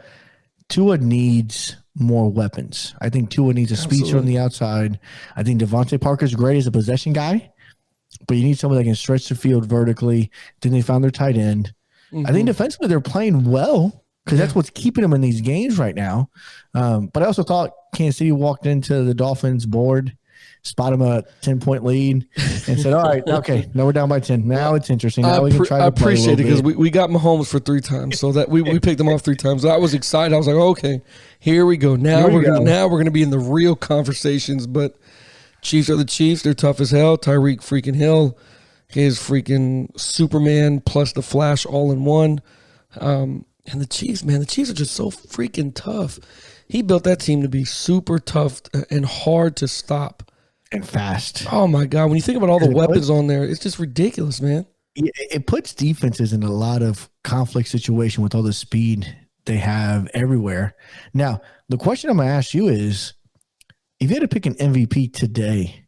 E: needs more weapons. I think Tua needs a speedster on the outside. I think Devontae Parker's great as a possession guy, but you need someone that can stretch the field vertically. Then they found their tight end. I think defensively they're playing well because that's what's keeping them in these games right now. But I also thought Kansas City walked into the Dolphins board, spot them a 10-point lead, and said, all right, okay, now we're down by 10. Now it's interesting. Now we can try to
D: I
E: play
D: appreciate it because
E: bit.
D: we got Mahomes for 3 times, so that we picked them off 3 times. I was excited. I was like, okay, here we go. Now we're gonna be in the real conversations. But Chiefs are the Chiefs. They're tough as hell. Tyreek freaking Hill is freaking Superman plus the Flash all in one. And the Chiefs, man, the Chiefs are just so freaking tough. He built that team to be super tough and hard to stop.
E: And fast.
D: Oh, my God. When you think about all the weapons on there, it's just ridiculous, man.
E: It puts defenses in a lot of conflict situation with all the speed they have everywhere. Now, the question I'm going to ask you is, if you had to pick an MVP today,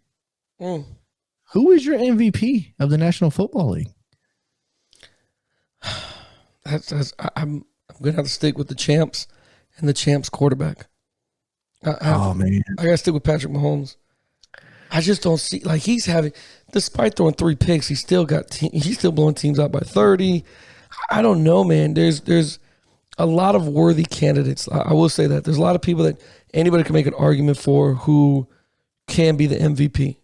E: who is your MVP of the National Football League?
D: I'm going to have to stick with the champs and the champs quarterback.
E: Man.
D: I got to stick with Patrick Mahomes. I just don't see, like, he's having, despite throwing 3 picks, he's still blowing teams out by 30. I don't know, man. There's a lot of worthy candidates. I will say that. There's a lot of people that anybody can make an argument for who can be the MVP.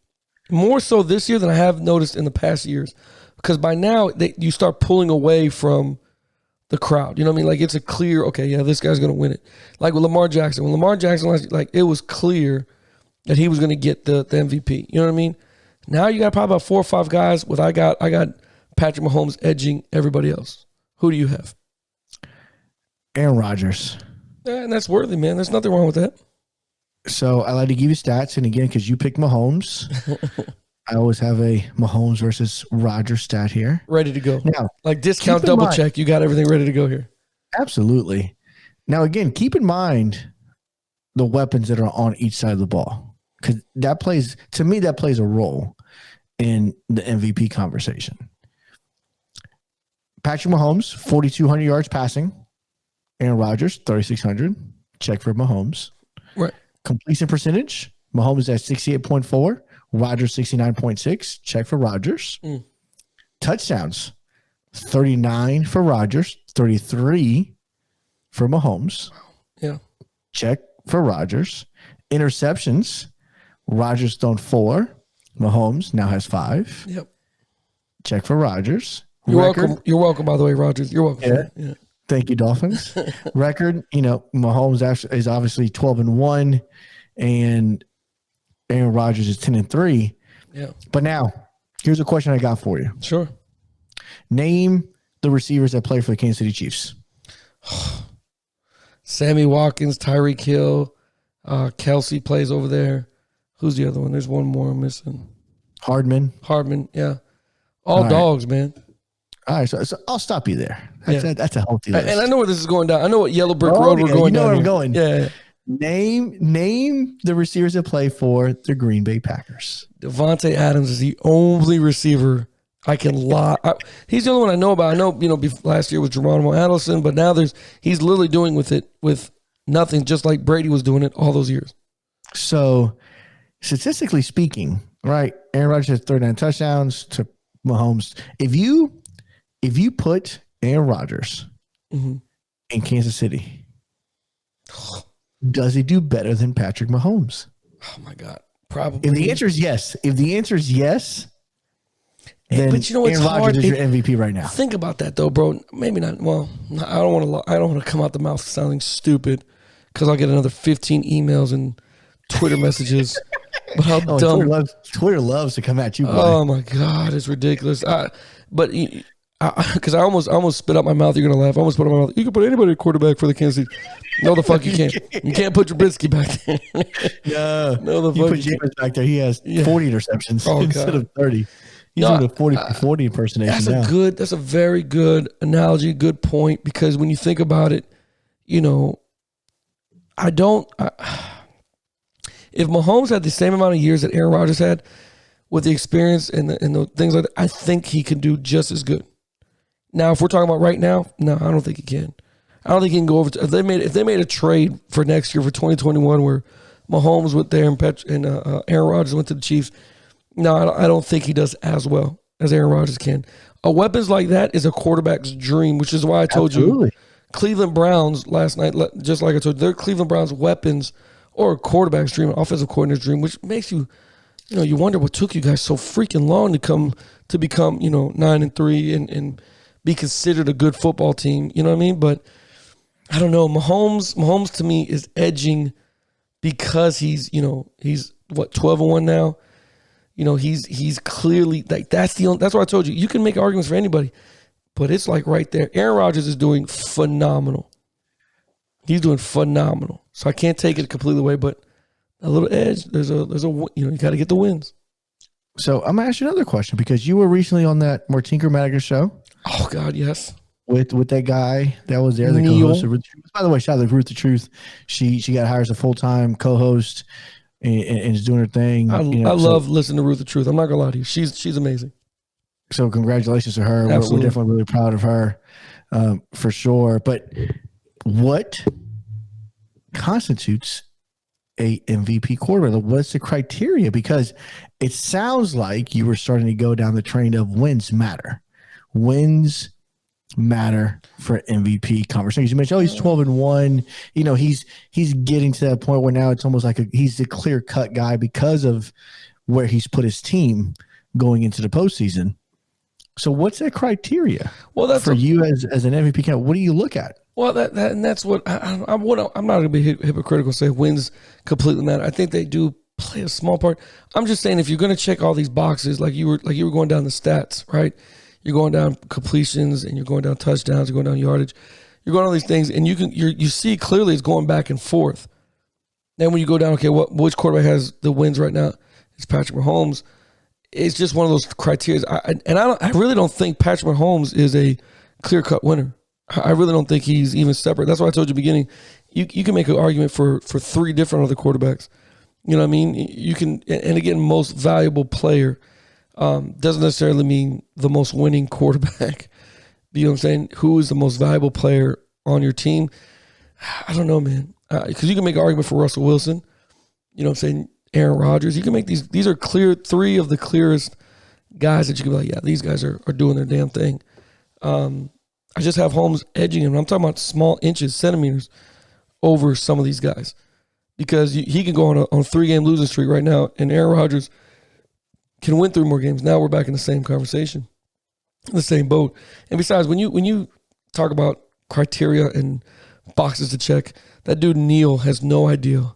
D: More so this year than I have noticed in the past years. Because by now, you start pulling away from the crowd. You know what I mean? Like, it's a clear, okay, yeah, this guy's going to win it. Like with Lamar Jackson. When Lamar Jackson, like, it was clear that he was going to get the MVP. You know what I mean? Now you got probably about 4 or 5 guys with I got Patrick Mahomes edging everybody else. Who do you have?
E: Aaron Rodgers.
D: Yeah, and that's worthy, man. There's nothing wrong with that.
E: So I like to give you stats, and again, because you picked Mahomes, I always have a Mahomes versus Rodgers stat here.
D: Ready to go.
E: Now,
D: like discount double check. You got everything ready to go here.
E: Absolutely. Now, again, keep in mind the weapons that are on each side of the ball. Because that plays a role in the MVP conversation. Patrick Mahomes, 4,200 yards passing. Aaron Rodgers, 3,600. Check for Mahomes.
D: Right.
E: Completion percentage, Mahomes at 68.4. Rodgers, 69.6. Check for Rodgers. Touchdowns, 39 for Rodgers, 33 for Mahomes.
D: Yeah.
E: Check for Rodgers. Interceptions, Rodgers thrown 4. Mahomes now has 5.
D: Yep.
E: Check for Rodgers.
D: You're welcome. You're welcome, by the way, Rodgers. You're welcome.
E: Yeah. Thank you, Dolphins. Record, Mahomes is obviously 12-1, and Aaron Rodgers is 10-3.
D: Yeah.
E: But now, here's a question I got for you.
D: Sure.
E: Name the receivers that play for the Kansas City Chiefs.
D: Sammy Watkins, Tyreek Hill, Kelsey plays over there. Who's the other one? There's one more I'm missing.
E: Hardman,
D: yeah. All dogs, man.
E: All right, so I'll stop you there. That's a healthy list.
D: And I know where this is going down. I know what Yellow Brick Road we're going down.
E: Where
D: here.
E: I'm going.
D: Yeah.
E: Name the receivers that play for the Green Bay Packers.
D: Devontae Adams is the only receiver I can lie. He's the only one I know about. I know, last year was Geronimo Allison, but now he's literally doing with nothing, just like Brady was doing it all those years.
E: So, statistically speaking, right, Aaron Rodgers has 39 touchdowns to Mahomes. If you put Aaron Rodgers in Kansas City, does he do better than Patrick Mahomes?
D: Oh my God, probably.
E: If the answer is yes, then
D: but
E: Aaron Rodgers is your MVP right now.
D: Think about that though, bro. Maybe not. Well, I don't want to come out the mouth sounding stupid because I'll get another 15 emails and Twitter messages. But how dumb.
E: Twitter loves to come at you, boy.
D: Oh my God, it's ridiculous. But because I almost spit out my mouth. You're gonna laugh. I almost put out my mouth. You can put anybody at quarterback for the Kansas City. No, the fuck you can't. You can't put Trubisky back there.
E: Yeah.
D: No, the fuck
E: you put James back there. He has 40 interceptions instead of 30. He's doing a 40 impersonation now.
D: That's a very good analogy, good point, because when you think about it, if Mahomes had the same amount of years that Aaron Rodgers had with the experience and the things like that, I think he can do just as good. Now, if we're talking about right now, no, I don't think he can. I don't think he can go over. If they made a trade for next year for 2021 where Mahomes went there and Aaron Rodgers went to the Chiefs, no, I don't think he does as well as Aaron Rodgers can. A weapons like that is a quarterback's dream, which is why I told you Cleveland Browns last night, just like I told you, they're Cleveland Browns weapons or a quarterback's dream, an offensive coordinator's dream, which makes you wonder what took you guys so freaking long to become 9-3 and be considered a good football team. You know what I mean? But I don't know. Mahomes to me is edging because he's what 12-1 now. He's clearly like that's why I told you can make arguments for anybody, but it's like right there. Aaron Rodgers is doing phenomenal. He's doing phenomenal. So I can't take it completely away, but a little edge. There's a you got to get the wins.
E: So I'm gonna ask you another question because you were recently on that Martinker Madiger show.
D: Oh God, yes.
E: With that guy that was there, the co-host of Root the Truth. By the way, shout out to Root the Truth. She got hired as a full-time co-host and is doing her thing.
D: I love listening to Root the Truth. I'm not gonna lie to you. She's amazing. So
E: congratulations to her. We're definitely really proud of her, for sure. But what constitutes a MVP quarterback? What's the criteria? Because it sounds like you were starting to go down the train of wins matter. Wins matter for MVP conversations. You mentioned, he's 12-1. He's getting to that point where now it's almost like he's the clear cut guy because of where he's put his team going into the postseason. So what's that criteria? Well, that's for you as an MVP candidate. What do you look at?
D: Well, and that's what I'm not going to be hypocritical. Say wins completely matter. I think they do play a small part. I'm just saying if you're going to check all these boxes, like you were going down the stats, right? You're going down completions and you're going down touchdowns, you're going down yardage, you're going all these things, and you see clearly it's going back and forth. Then when you go down, okay, which quarterback has the wins right now? It's Patrick Mahomes. It's just one of those criteria. I really don't think Patrick Mahomes is a clear-cut winner. I really don't think he's even separate. That's why I told you at the beginning, you can make an argument for three different other quarterbacks. You know what I mean? You can, and again, most valuable player doesn't necessarily mean the most winning quarterback. You know what I'm saying? Who is the most valuable player on your team? I don't know, man. Because you can make an argument for Russell Wilson. You know what I'm saying? Aaron Rodgers. You can make these are clear, three of the clearest guys that you can be like, yeah, these guys are doing their damn thing. I just have Holmes edging him. I'm talking about small inches, centimeters over some of these guys. Because he can go on a 3-game losing streak right now, and Aaron Rodgers can win 3 more games. Now we're back in the same conversation, in the same boat. And besides, when you talk about criteria and boxes to check, that dude Neil has no idea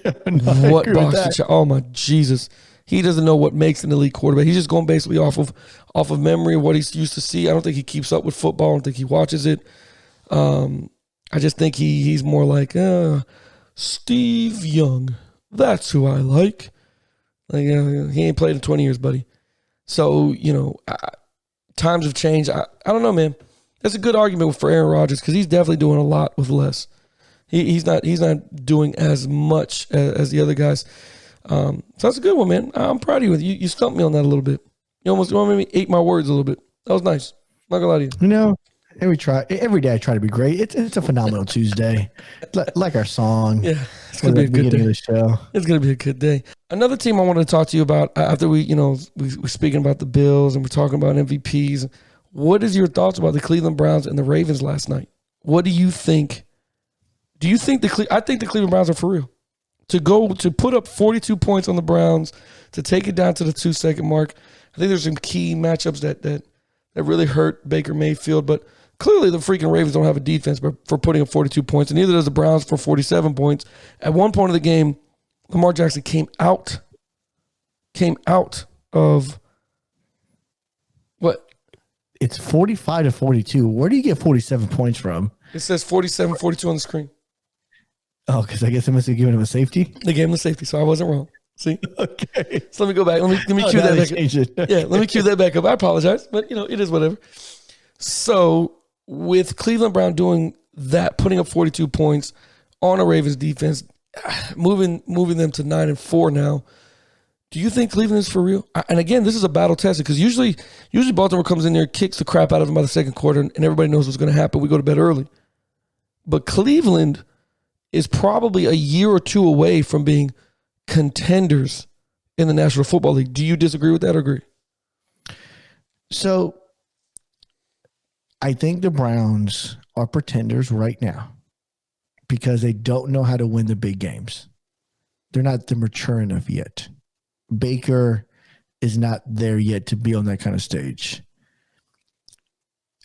D: what box to check. Oh my Jesus. He doesn't know what makes an elite quarterback. He's just going basically off of memory of what he's used to see. I don't think he keeps up with football. I don't think he watches it. I just think he's more like Steve Young. That's who I like. Like he ain't played in 20 years, buddy. So times have changed. I don't know, man. That's a good argument for Aaron Rodgers because he's definitely doing a lot with less. He's not doing as much as the other guys. So that's a good one, man. I'm proud of you. You stumped me on that a little bit. You made me ate my words a little bit. That was nice. I'm not gonna lie to you.
E: Every day I try to be great. It's a phenomenal Tuesday, like our song.
D: Yeah, it's gonna be a good day. Of the show. It's gonna be a good day. Another team I wanted to talk to you about after we're speaking about the Bills and we're talking about MVPs. What is your thoughts about the Cleveland Browns and the Ravens last night? What do you think? Do you think I think the Cleveland Browns are for real? To put up 42 points on the Browns, to take it down to the 2-second mark. I think there's some key matchups that really hurt Baker Mayfield, but clearly the freaking Ravens don't have a defense for putting up 42 points, and neither does the Browns for 47 points. At one point of the game, Lamar Jackson came out of what?
E: It's 45-42. Where do you get 47 points from?
D: It says 47-42 on the screen.
E: Oh, because I guess they must have given him a safety?
D: They gave him a safety, so I wasn't wrong. See?
E: Okay.
D: So let me go back. Let me cue that back up. Yeah, let me cue that back up. I apologize, but it is whatever. So with Cleveland Brown doing that, putting up 42 points on a Ravens defense, moving them to 9-4 now. Do you think Cleveland is for real? And again, this is a battle tested because usually Baltimore comes in there, kicks the crap out of them by the second quarter, and everybody knows what's going to happen. We go to bed early. But Cleveland is probably a year or two away from being contenders in the National Football League. Do you disagree with that or agree?
E: So I think the Browns are pretenders right now because they don't know how to win the big games. They're not mature enough yet. Baker is not there yet to be on that kind of stage.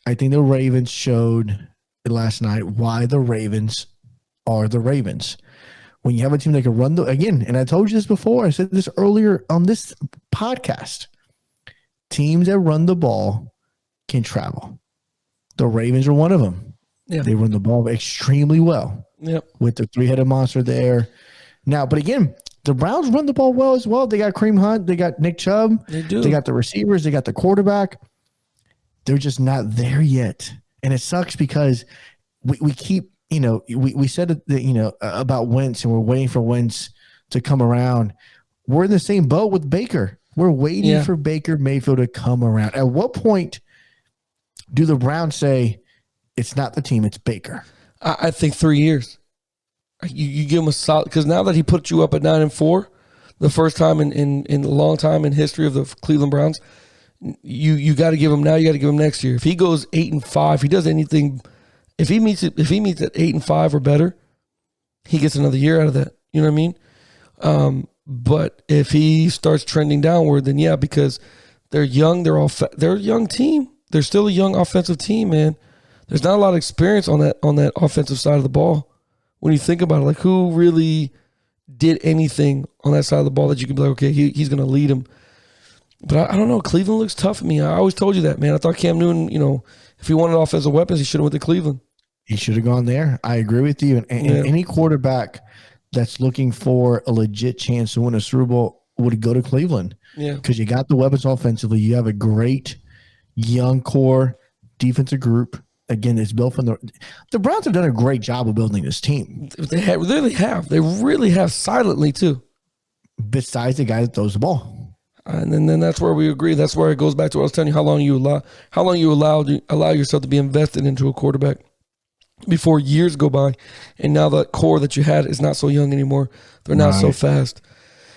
E: I think the Ravens showed last night why the Ravens are the Ravens. When you have a team that can run again, and I told you this before, I said this earlier on this podcast, teams that run the ball can travel. The Ravens are one of them. Yeah. They run the ball extremely well.
D: Yep.
E: With the three-headed monster there. Now, but again, the Browns run the ball well as well. They got Kareem Hunt. They got Nick Chubb.
D: They do.
E: They got the receivers. They got the quarterback. They're just not there yet. And it sucks because we keep, we said it, about Wentz, and we're waiting for Wentz to come around. We're in the same boat with Baker. We're waiting for Baker Mayfield to come around. At what point do the Browns say it's not the team, it's Baker?
D: I think 3 years. You give him a solid, because now that he put you up at 9-4, the first time in a long time in history of the Cleveland Browns, you got to give him now. You got to give him next year. If he goes 8-5, he does anything. If he meets at 8-5 or better, he gets another year out of that. You know what I mean? But if he starts trending downward, then yeah, because they're young. They're a young team. They're still a young offensive team, man. There's not a lot of experience on that offensive side of the ball. When you think about it, like who really did anything on that side of the ball that you could be like, okay, he's going to lead him. But I don't know. Cleveland looks tough to me. I always told you that, man. I thought Cam Newton, if he wanted offensive weapons, he should have went to Cleveland.
E: He should have gone there. I agree with you. And any quarterback that's looking for a legit chance to win a Super Bowl would go to Cleveland.
D: Yeah.
E: Because you got the weapons offensively. You have a great young core defensive group. Again, it's built from the Browns have done a great job of building this team.
D: They really have. They really have silently too.
E: Besides the guy that throws the ball.
D: And then that's where we agree. That's where it goes back to what I was telling you, how long you allow yourself to be invested into a quarterback before years go by. And now the core that you had is not so young anymore. They're not so fast.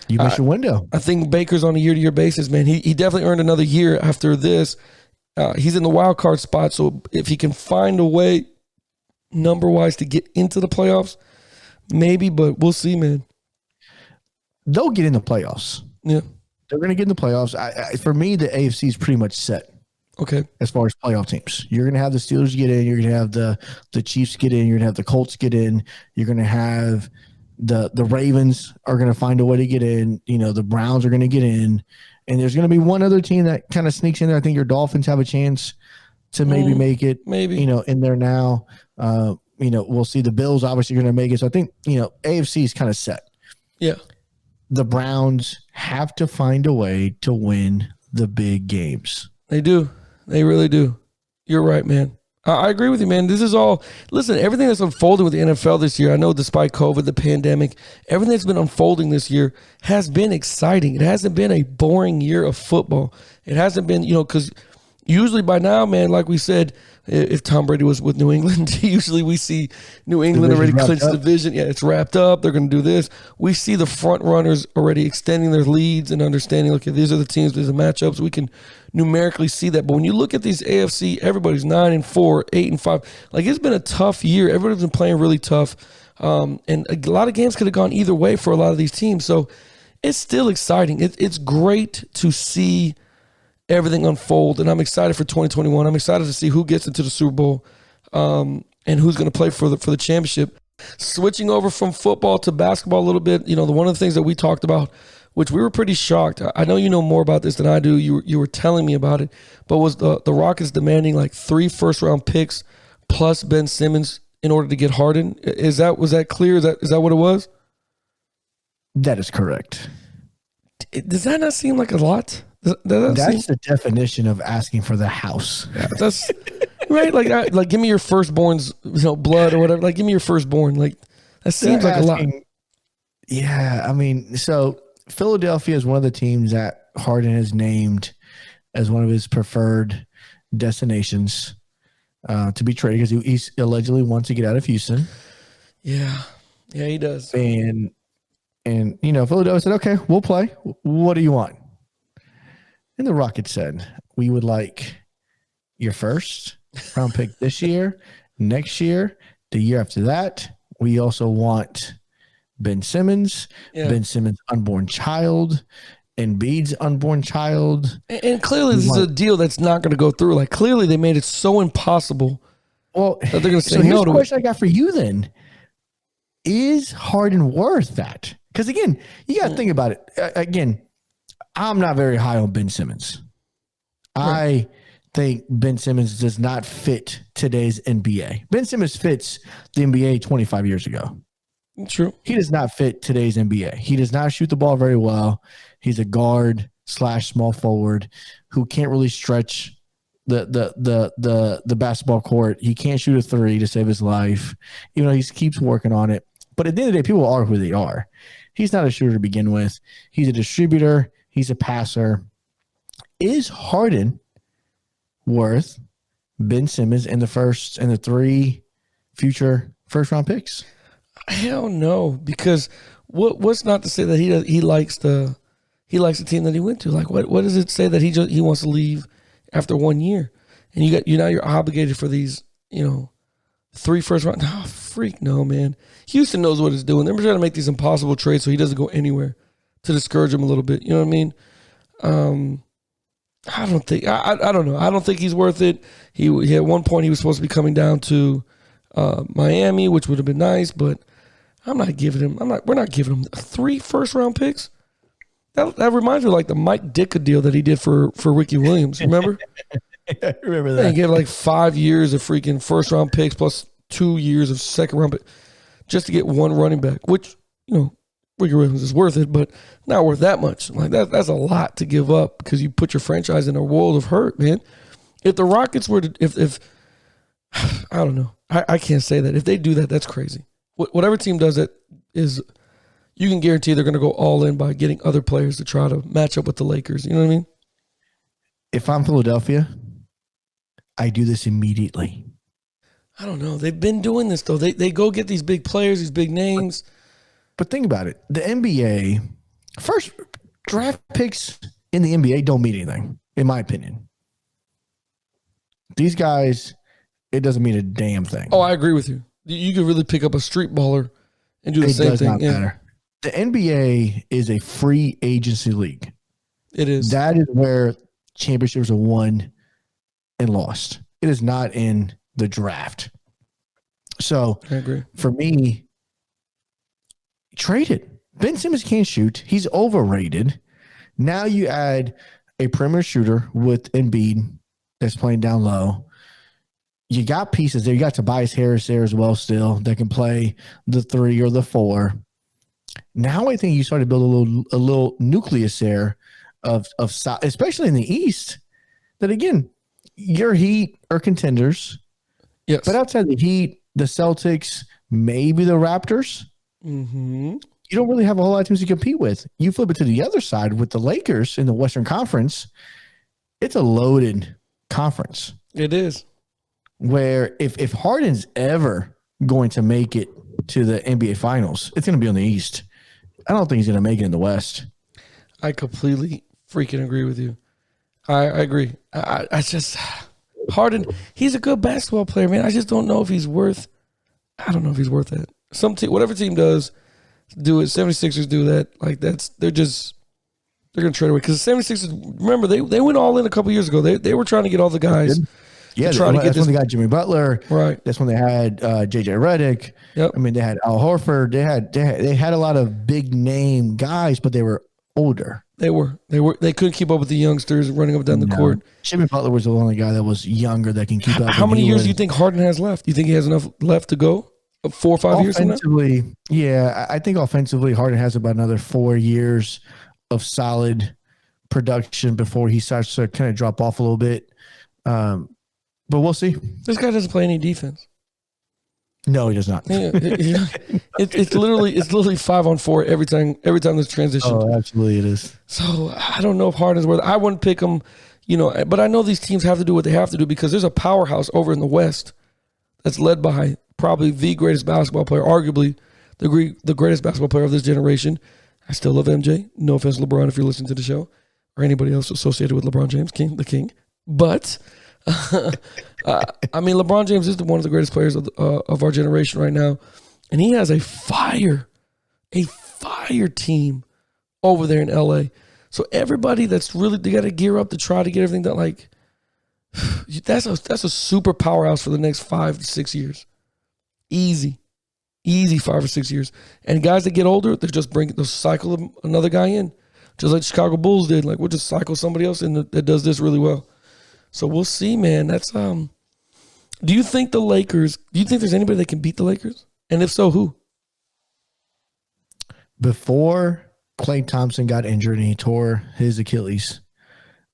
E: You missed your window.
D: I think Baker's on a year-to-year basis, man. He definitely earned another year after this. He's in the wild card spot, so if he can find a way number-wise to get into the playoffs, maybe, but we'll see, man.
E: They'll get in the playoffs.
D: Yeah.
E: They're going to get in the playoffs. For me, the AFC is pretty much set.
D: Okay.
E: As far as playoff teams, you're going to have the Steelers get in. You're going to have the Chiefs get in. You're going to have the Colts get in. You're going to have the Ravens are going to find a way to get in. The Browns are going to get in. And there's going to be one other team that kind of sneaks in there. I think your Dolphins have a chance to maybe make it.
D: Maybe.
E: In there now. We'll see. The Bills obviously going to make it. So I think, AFC is kind of set.
D: Yeah.
E: The Browns have to find a way to win the big games.
D: They do. They really do. You're right, man. I agree with you, man. This is all – listen, everything that's unfolding with the NFL this year, I know despite COVID, the pandemic, everything that's been unfolding this year has been exciting. It hasn't been a boring year of football. It hasn't been, because usually by now, man, like we said, if Tom Brady was with New England, usually we see New England already clinched the division. Yeah, it's wrapped up. They're going to do this. We see the front runners already extending their leads and understanding, okay, these are the teams, these are the matchups. We can numerically see that. But when you look at these AFC, everybody's 9-4, 8-5. Like, it's been a tough year. Everybody's been playing really tough. And a lot of games could have gone either way for a lot of these teams. So it's still exciting. It's great to see everything unfold, and I'm excited for 2021. I'm excited to see who gets into the Super Bowl and who's going to play for the championship. Switching over from football to basketball a little bit, one of the things that we talked about, which we were pretty shocked. I know you know more about this than I do. You were telling me about it, but was the Rockets demanding like 3 first-round picks plus Ben Simmons in order to get Harden? Was that clear? Is that what it was?
E: That is correct.
D: Does that not seem like a lot?
E: That's the definition of asking for the house.
D: Yeah, that's right. Like give me your firstborn's blood or whatever. Like, give me your firstborn. Like, That seems like a lot.
E: Yeah, I mean, so Philadelphia is one of the teams that Harden has named as one of his preferred destinations to be traded because he allegedly wants to get out of Houston.
D: Yeah, he does.
E: And Philadelphia said, "Okay, we'll play. What do you want?" And the Rockets said, "We would like your first round pick this year, next year, the year after that. We also want Ben Simmons, Ben Simmons' unborn child, Embiid's unborn child."
D: And clearly this is a deal that's not going to go through. Like, clearly they made it so impossible that they're going to say no to it.
E: Here's the question I got for you then. Is Harden worth that? Because, again, you got to think about it. Again, I'm not very high on Ben Simmons. I think Ben Simmons does not fit today's NBA. Ben Simmons fits the NBA 25 years ago.
D: True.
E: He does not fit today's NBA. He does not shoot the ball very well. He's a guard / small forward who can't really stretch the basketball court. He can't shoot a three to save his life, even though he keeps working on it. But at the end of the day, people are who they are. He's not a shooter to begin with. He's a distributor. He's a passer. Is Harden worth Ben Simmons and the 3 future first round picks?
D: Hell no, because what's not to say that he likes the team that he went to? Like, what does it say that he wants to leave after 1 year? And you're obligated for these 3 first round. Oh, freak no, man. Houston knows what it's doing. They're trying to make these impossible trades so he doesn't go anywhere to discourage him a little bit. You know what I mean? I don't think I don't know. I don't think he's worth it. He at one point he was supposed to be coming down to Miami, which would have been nice, but we're not giving him 3 first round picks. That reminds me of like the Mike Ditka deal that he did for Ricky Williams. Remember?
E: I remember that.
D: He gave like 5 years of freaking first round picks plus 2 years of second round pick just to get 1 running back, which, Ricky Williams is worth it, but not worth that much. Like that's a lot to give up because you put your franchise in a world of hurt, man. If the Rockets were to, if I don't know, I can't say that. If they do that, that's crazy. Whatever team does it is, you can guarantee they're going to go all in by getting other players to try to match up with the Lakers. You know what I mean?
E: If I'm Philadelphia, I do this immediately.
D: I don't know. They've been doing this, though. They go get these big players, these big names.
E: But think about it. The NBA, first draft picks in the NBA don't mean anything, in my opinion. These guys, it doesn't mean a damn thing.
D: Oh, I agree with you. You could really pick up a street baller and do the same thing.
E: It does not matter. The NBA is a free agency league.
D: It is.
E: That is where championships are won and lost. It is not in the draft. So,
D: I agree.
E: For me, trade it. Ben Simmons can't shoot. He's overrated. Now you add a perimeter shooter with Embiid that's playing down low. You got pieces there. You got Tobias Harris there as well still that can play the 3 or the 4. Now I think you start to build a little nucleus there of especially in the East, that again, your Heat are contenders.
D: Yes.
E: But outside the Heat, the Celtics, maybe the Raptors, you don't really have a whole lot of teams to compete with. You flip it to the other side with the Lakers in the Western Conference, it's a loaded conference.
D: It is.
E: Where if Harden's ever going to make it to the NBA Finals, it's going to be on the East. I don't think he's going to make it in the West.
D: I completely freaking agree with you. I agree. I just, Harden, he's a good basketball player, man. I just don't know if he's worth, I don't know if he's worth it. Whatever team does, do it. 76ers do that. Like they're going to trade away. Because the 76ers, remember, they went all in a couple years ago. They were trying to get all the guys.
E: Yeah, when they got Jimmy Butler.
D: Right.
E: That's when they had JJ Redick.
D: Yep.
E: I mean, they had Al Horford. They had a lot of big name guys, but they were older.
D: They couldn't keep up with the youngsters running up and down the court.
E: Jimmy Butler was the only guy that was younger that can keep up.
D: How many years do you think Harden has left? Do you think he has enough left to go? 4 or 5 years from now?
E: Offensively, yeah. I think offensively, Harden has about another 4 years of solid production before he starts to kind of drop off a little bit. But we'll see.
D: This guy doesn't play any defense.
E: No, he does not.
D: It's literally 5-on-4 every time there's transition.
E: Oh, absolutely it is.
D: So I don't know if Harden's worth. I wouldn't pick him, but I know these teams have to do what they have to do because there's a powerhouse over in the West that's led by probably the greatest basketball player, arguably the greatest basketball player of this generation. I still love MJ. No offense, LeBron, if you're listening to the show, or anybody else associated with LeBron James, the King. But LeBron James is one of the greatest players of our generation right now, and he has a fire team over there in LA. So everybody that's really, they got to gear up to try to get everything done. Like that's a super powerhouse for the next 5 to 6 years. Easy 5 or 6 years. And guys that get older, they'll cycle another guy in, just like the Chicago Bulls did. Like we'll just cycle somebody else in that does this really well. So we'll see, man. That's do you think there's anybody that can beat the Lakers? And if so, who?
E: Before Klay Thompson got injured and he tore his Achilles,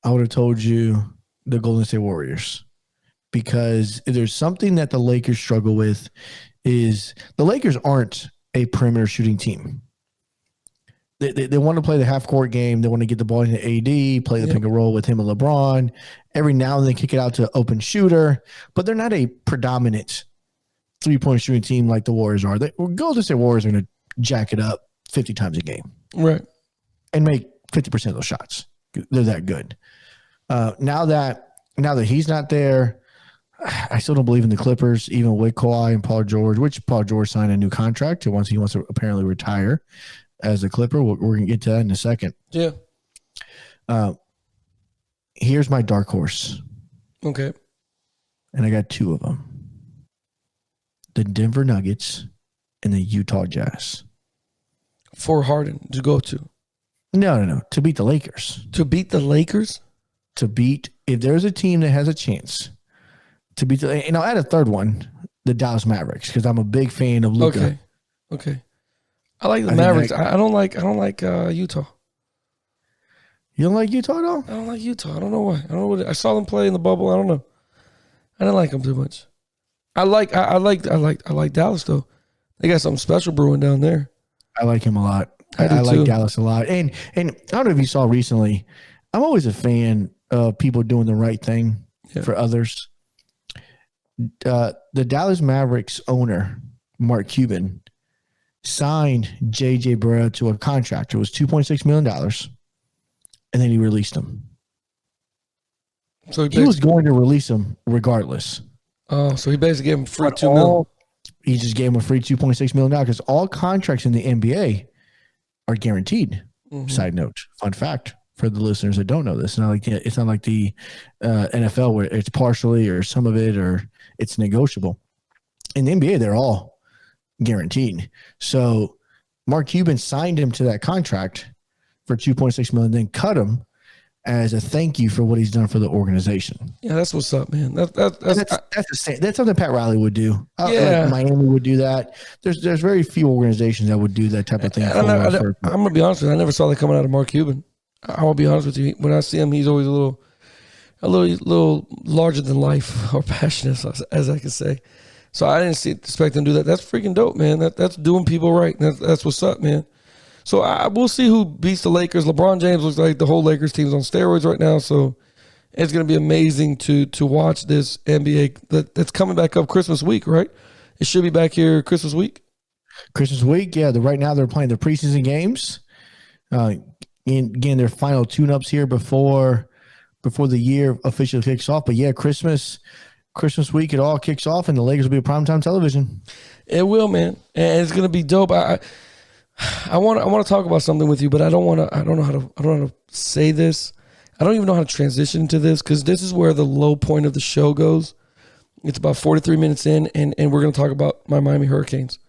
E: I would have told you the Golden State Warriors. Because if there's something that the Lakers struggle with is the Lakers aren't a perimeter shooting team. They want to play the half-court game. They want to get the ball into AD, play the pick and roll with him and LeBron. Every now and then kick it out to open shooter. But they're not a predominant three-point shooting team like the Warriors are. The Golden State Warriors are going to jack it up 50 times a game.
D: Right.
E: And make 50% of those shots. They're that good. Now that he's not there, I still don't believe in the Clippers, even with Kawhi and Paul George, which Paul George signed a new contract he wants to apparently retire as a Clipper. We're going to get to that in a second.
D: Yeah.
E: Here's my dark horse.
D: Okay.
E: And I got 2 of them. The Denver Nuggets and the Utah Jazz.
D: For Harden to go to.
E: No. To beat the Lakers.
D: To beat the Lakers?
E: If there's a team that has a chance to beat and I'll add a third one, the Dallas Mavericks, because I'm a big fan of Luka.
D: Okay. I like the Mavericks. I don't like Utah.
E: You don't like Utah at all?
D: I don't like Utah. I don't know why. I don't know what I saw them play in the bubble. I don't know. I didn't like them too much. I like Dallas though. They got something special brewing down there.
E: I like him a lot.
D: I
E: like Dallas a lot. And I don't know if you saw recently, I'm always a fan of people doing the right thing for others. The Dallas Mavericks owner, Mark Cuban, signed J.J. Barea to a contract. It was $2.6 million, and then he released him. So he was going to release him regardless.
D: Oh, so he basically gave him free $2 million.
E: He just gave him a free $2.6 million because all contracts in the NBA are guaranteed. Mm-hmm. Side note, fun fact for the listeners that don't know this. It's not like the NFL where it's partially or some of it or it's negotiable. In the NBA, they're all guaranteed. So Mark Cuban signed him to that contract for $2.6 million, then cut him as a thank you for what he's done for the organization.
D: Yeah, that's what's up, man. That's
E: something Pat Riley would do. Like Miami would do that. There's very few organizations that would do that type of thing.
D: I'm gonna be honest with you. I never saw that coming out of Mark Cuban. I will be honest with you. When I see him, he's always a little larger than life or passionate, as I can say. So I didn't expect him to do that. That's freaking dope, man. That's doing people right. That's what's up, man. So we'll see who beats the Lakers. LeBron James looks like the whole Lakers team is on steroids right now. So it's going to be amazing to watch this NBA that's coming back up Christmas week, right? It should be back here Christmas week.
E: Christmas week, yeah. Right now they're playing the preseason games. Again, their final tune-ups here before the year officially kicks off. But yeah, Christmas week, it all kicks off, and the Lakers will be a primetime television.
D: It will, man, and it's going to be dope. I want to talk about something with you, but I don't know how to say this. I don't even know how to transition into this because this is where the low point of the show goes. It's about 43 minutes in, and we're going to talk about my Miami Hurricanes.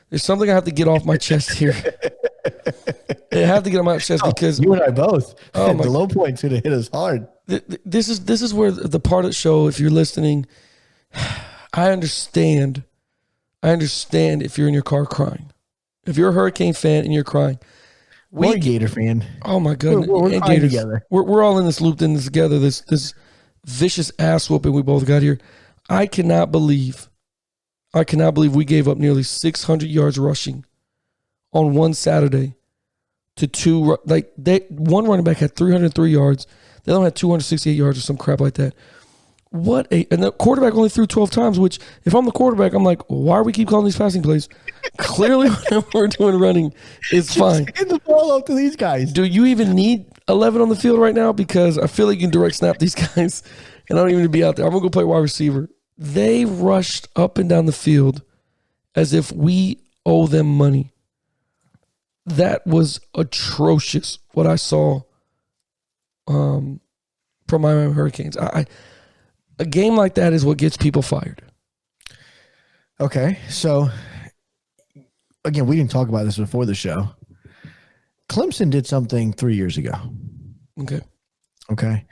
D: There's something I have to get off my chest here. I have to get on my chest because
E: you and I both. The low point's going to hit us hard.
D: This is where the part of the show, if you're listening, I understand if you're in your car crying. If you're a Hurricane fan and you're crying.
E: We're a Gator fan.
D: Oh, my goodness.
E: We're crying together.
D: We're all in this looped in this together, this vicious ass whooping we both got here. I cannot believe I cannot believe we gave up nearly 600 yards rushing on one Saturday to two. One running back had 303 yards. The other one had 268 yards or some crap like that. And the quarterback only threw 12 times, which if I'm the quarterback, I'm like, why do we keep calling these passing plays? Clearly, whatever we're doing running is fine.
E: Get the ball up to these guys.
D: Do you even need 11 on the field right now? Because I feel like you can direct snap these guys, and I don't even need to be out there. I'm going to go play wide receiver. They rushed up and down the field as if we owe them money. That was atrocious, what I saw from Miami Hurricanes. A game like that is what gets people fired.
E: Okay, so again, we didn't talk about this before the show. Clemson did something 3 years ago. Okay.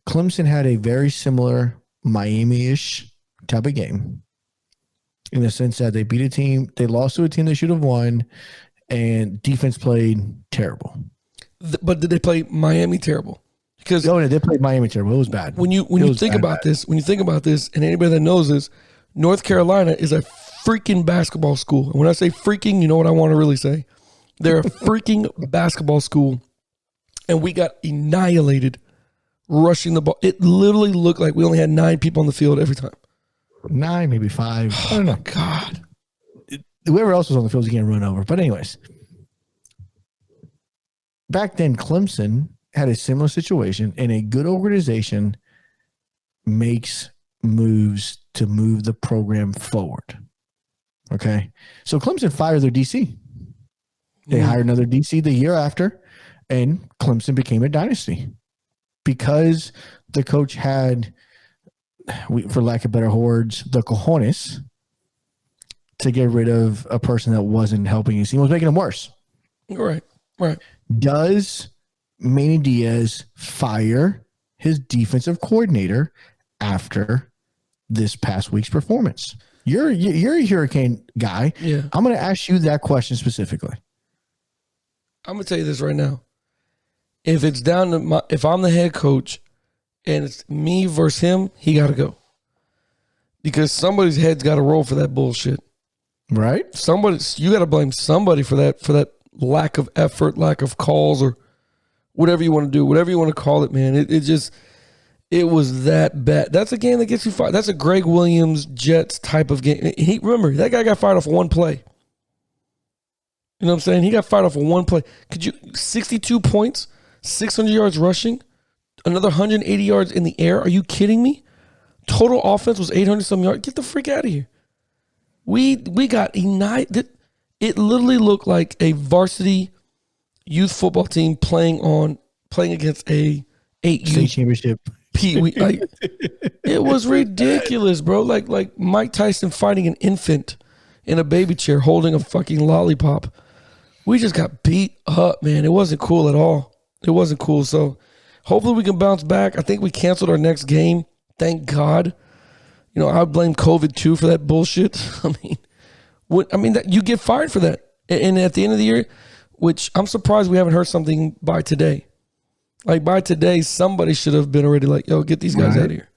E: Clemson had a very similar Miami-ish type of game in the sense that they beat a team, they lost to a team they should have won, and defense played terrible.
D: But did they play Miami terrible? Because
E: they played Miami terrible. It was bad.
D: When you think about this, and anybody that knows this, North Carolina is a freaking basketball school. And when I say freaking, you know what I want to really say. They're a freaking basketball school, and we got annihilated rushing the ball. It literally looked like we only had 9 people on the field every time.
E: 9, maybe 5. I don't know.
D: God.
E: Whoever else was on the field was getting run over. But anyways, back then, Clemson had a similar situation, and a good organization makes moves to move the program forward. Okay? So Clemson fired their DC. They hired another DC the year after, and Clemson became a dynasty because the coach had, for lack of better words, the cojones to get rid of a person that wasn't helping his team, was making him worse.
D: Right.
E: Does Manny Diaz fire his defensive coordinator after this past week's performance? You're a Hurricane guy.
D: Yeah.
E: I'm going to ask you that question specifically.
D: I'm going to tell you this right now. If it's down to if I'm the head coach and it's me versus him, he got to go. Because somebody's head's got to roll for that bullshit.
E: Right?
D: You got to blame somebody for that lack of effort, lack of calls, or whatever you want to do, whatever you want to call it, man. It was that bad. That's a game that gets you fired. That's a Greg Williams Jets type of game. Remember, that guy got fired off one play. You know what I'm saying? He got fired off of one play. 62 points, 600 yards rushing, another 180 yards in the air. Are you kidding me? Total offense was 800-some yards. Get the freak out of here. We got annihilated. It literally looked like a varsity youth football team playing against a 8U
E: state championship.
D: It was ridiculous, bro. Like Mike Tyson fighting an infant in a baby chair holding a fucking lollipop. We just got beat up, man. It wasn't cool at all. It wasn't cool. So hopefully we can bounce back. I think we canceled our next game. Thank God. You know, I blame COVID too for that bullshit. I mean that you get fired for that. And at the end of the year, which I'm surprised we haven't heard something by today. Like by today, somebody should have been already like, yo, get these guys out of here.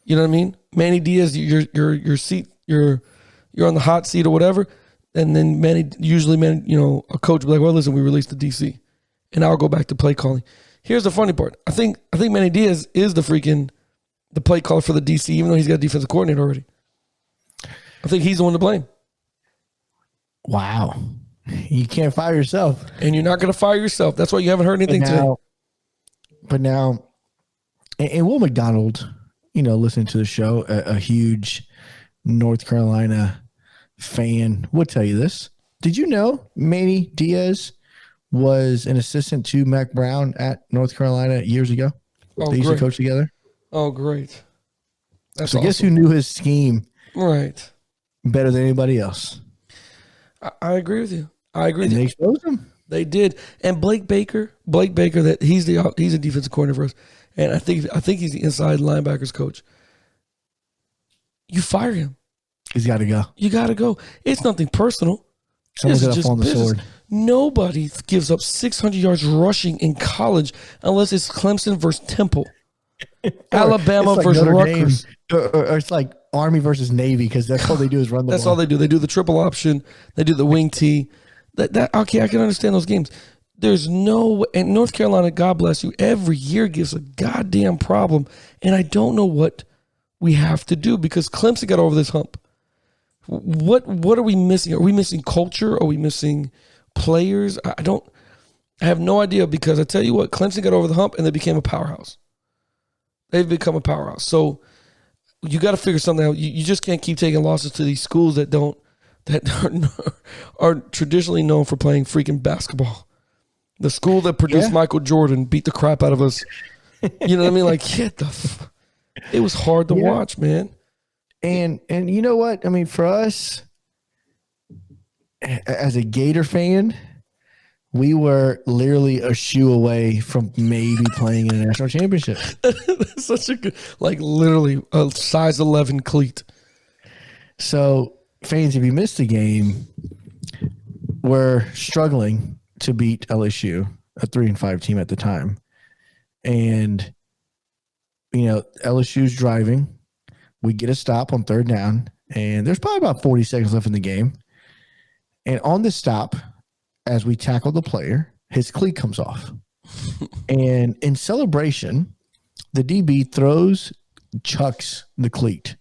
D: You know what I mean? Manny Diaz, your seat, you're on the hot seat or whatever. And then a coach will be like, well, listen, we released the DC. And I'll go back to play calling. Here's the funny part. I think Manny Diaz is the play caller for the DC, even though he's got a defensive coordinator already. I think he's the one to blame.
E: Wow. You can't fire yourself.
D: And you're not going to fire yourself. That's why you haven't heard anything today.
E: But now, and Will McDonald, listening to the show, a huge North Carolina fan, would tell you this. Did you know Manny Diaz was an assistant to Mac Brown at North Carolina years ago? They used to coach together.
D: Oh, great. That's
E: so
D: awesome.
E: Guess who knew his scheme
D: better
E: than anybody else?
D: I agree with you.
E: They exposed him.
D: They did. And Blake Baker, that he's a defensive coordinator for us. And I think he's the inside linebackers coach. You fire him.
E: He's got to go.
D: You got to go. It's nothing personal.
E: Someone's got to fall on the sword.
D: Nobody gives up 600 yards rushing in college unless it's Clemson versus Temple. Alabama
E: It's like
D: versus
E: Notre Dame,
D: Rutgers.
E: or it's like Army versus Navy because that's all they do is run the
D: That's
E: ball.
D: all they do. They do the triple option. They do the wing tee. Okay, I can understand those games. There's no, and North Carolina, God bless you, every year gives a goddamn problem, and I don't know what we have to do because Clemson got over this hump. What are we missing? Are we missing culture? Are we missing players? I have no idea because I tell you what, Clemson got over the hump and they became a powerhouse. They've become a powerhouse. So you got to figure something out. You just can't keep taking losses to these schools that are traditionally known for playing freaking basketball. The school that produced Michael Jordan beat the crap out of us. You know what I mean? Like, it was hard to watch, man.
E: And you know what? I mean, for us, as a Gator fan, we were literally a shoe away from maybe playing in a national championship.
D: That's such a good, like literally a size 11 cleat.
E: So, fans, if you missed the game, we're struggling to beat LSU, a 3-5 team at the time. And, LSU's driving. We get a stop on third down, and there's probably about 40 seconds left in the game. And on the stop, as we tackle the player, his cleat comes off. And in celebration, the DB chucks the cleat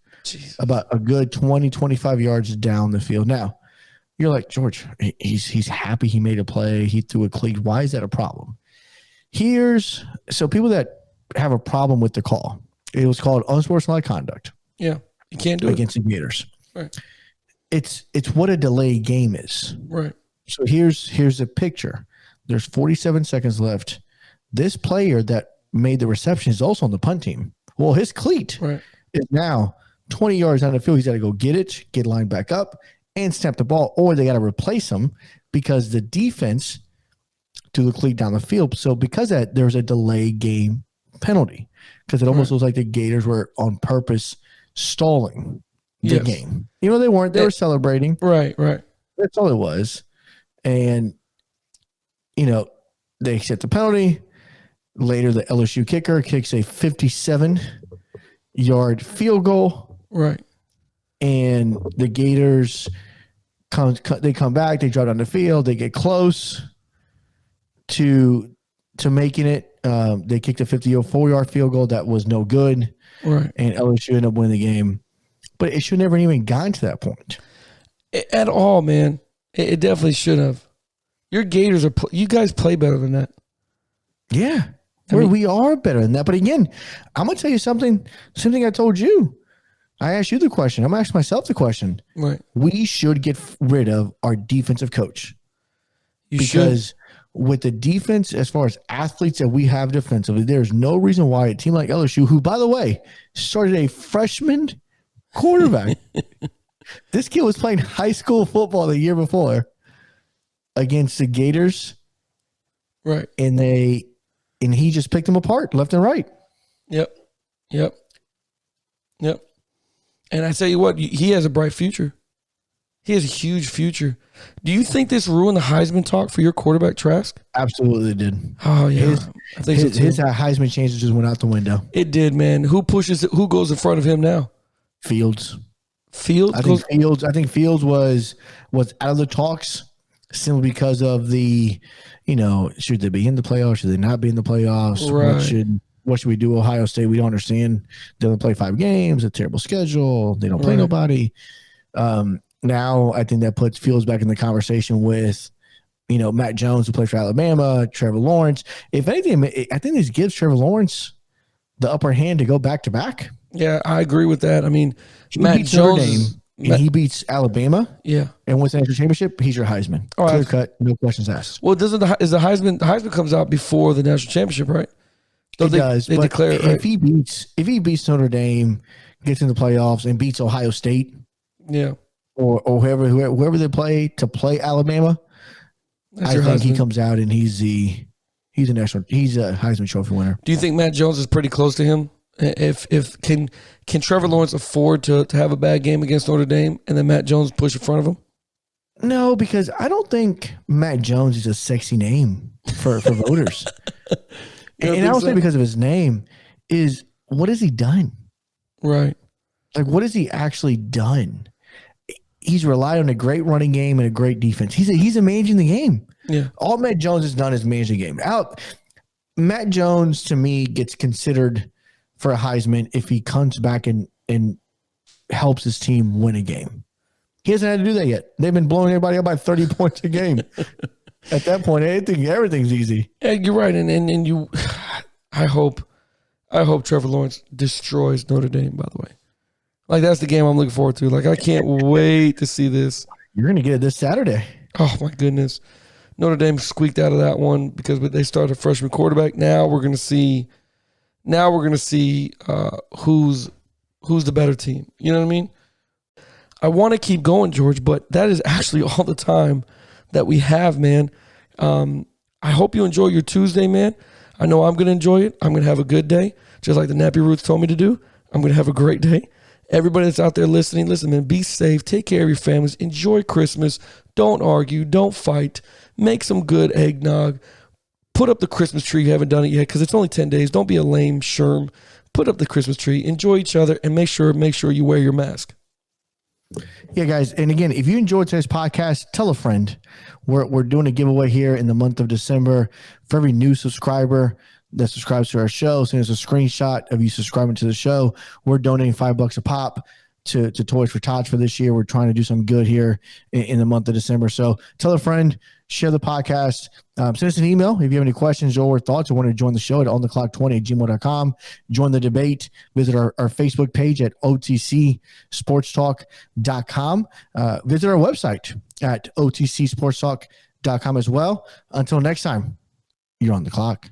E: about a good 20, 25 yards down the field. Now, you're like, George, he's happy he made a play. He threw a cleat. Why is that a problem? So people that have a problem with the call, it was called unsportsmanlike conduct.
D: Yeah, you can't do
E: against the Gators.
D: Right.
E: It's what a delayed game is.
D: Right.
E: So here's a picture. There's 47 seconds left. This player that made the reception is also on the punt team. Well, his cleat is now 20 yards down the field. He's got to go get it, get lined back up, and snap the ball, or they got to replace him because the defense threw the cleat down the field. So because of that, there's a delay game penalty because it almost looks like the Gators were on purpose stalling the game. They weren't. They were celebrating.
D: Right.
E: That's all it was. And, they accept the penalty. Later, the LSU kicker kicks a 57-yard field goal.
D: Right.
E: And the Gators come back. They drive down the field. They get close to making it. They kicked a 54-yard field goal that was no good.
D: Right.
E: And LSU ended up winning the game. But it should never even gotten to that point.
D: At all, man. It definitely should have. Your Gators you guys play better than that.
E: Yeah. We are better than that. But again, I'm going to tell you something I told you. I asked you the question. I'm asking myself the question.
D: Right.
E: We should get rid of our defensive coach. Because with the defense, as far as athletes that we have defensively, there's no reason why a team like LSU, who, by the way, started a freshman quarterback. This kid was playing high school football the year before against the Gators.
D: Right.
E: And he just picked them apart left and right.
D: Yep. And I tell you what, he has a bright future. He has a huge future. Do you think this ruined the Heisman talk for your quarterback, Trask?
E: Absolutely did.
D: Oh, yeah. I think
E: his Heisman chances just went out the window.
D: It did, man. Who goes in front of him now?
E: Fields.
D: Fields?
E: I think Fields was out of the talks simply because of the, should they be in the playoffs? Should they not be in the playoffs?
D: Right.
E: What should we do? Ohio State, we don't understand. They don't play 5 games, a terrible schedule. They don't play nobody. Now I think that puts Fields back in the conversation with, Matt Jones, who plays for Alabama, Trevor Lawrence. If anything, I think this gives Trevor Lawrence the upper hand to go back to back.
D: Yeah, I agree with that. I mean, Matt Jones,
E: he beats Alabama.
D: Yeah,
E: and wins the national championship. He's your Heisman. Clear cut, no questions asked.
D: Well, is the Heisman comes out before the national championship, right?
E: It does. They declare it,
D: right?
E: If he beats Notre Dame, gets in the playoffs, and beats Ohio State, or whoever they play to play Alabama, I think he comes out and he's a Heisman Trophy winner.
D: Do you think Matt Jones is pretty close to him? Can Trevor Lawrence afford to have a bad game against Notre Dame and then Matt Jones push in front of him?
E: No, because I don't think Matt Jones is a sexy name for voters. And I don't say because of his name. what has he done?
D: Right.
E: Like, what has he actually done? He's relied on a great running game and a great defense. He's managing the game.
D: Yeah.
E: All Matt Jones has done is manage the game. Matt Jones, to me, gets considered for a Heisman if he comes back and helps his team win a game. He hasn't had to do that yet. They've been blowing everybody up by 30 points a game. At that point, everything's easy.
D: Yeah, you're right. And you, I hope Trevor Lawrence destroys Notre Dame, by the way. Like, that's the game I'm looking forward to. Like, I can't wait to see this.
E: You're going to get it this Saturday.
D: Oh, my goodness. Notre Dame squeaked out of that one because they started a freshman quarterback. Now we're going to see who's the better team. You know what I mean? I want to keep going, George, but that is actually all the time that we have, man. I hope you enjoy your Tuesday, man. I know I'm going to enjoy it. I'm going to have a good day, just like the Nappy Roots told me to do. I'm going to have a great day. Everybody that's out there listening, listen, man, be safe. Take care of your families. Enjoy Christmas. Don't argue. Don't fight. Make some good eggnog. Put up the Christmas tree. You haven't done it yet because it's only 10 days. Don't be a lame sherm. Put up the Christmas tree. Enjoy each other and make sure you wear your mask.
E: Yeah, guys. And again, if you enjoyed today's podcast, tell a friend. We're doing a giveaway here in the month of December for every new subscriber that subscribes to our show. Send us a screenshot of you subscribing to the show. We're donating $5 a pop to Toys for Tots for this year. We're trying to do some good here in the month of December. So tell a friend, share the podcast, send us an email if you have any questions or thoughts or want to join the show at ontheclock20@gmail.com. Join the debate. Visit our Facebook page at otcsportstalk.com. Visit our website at otcsportstalk.com as well. Until next time, you're on the clock.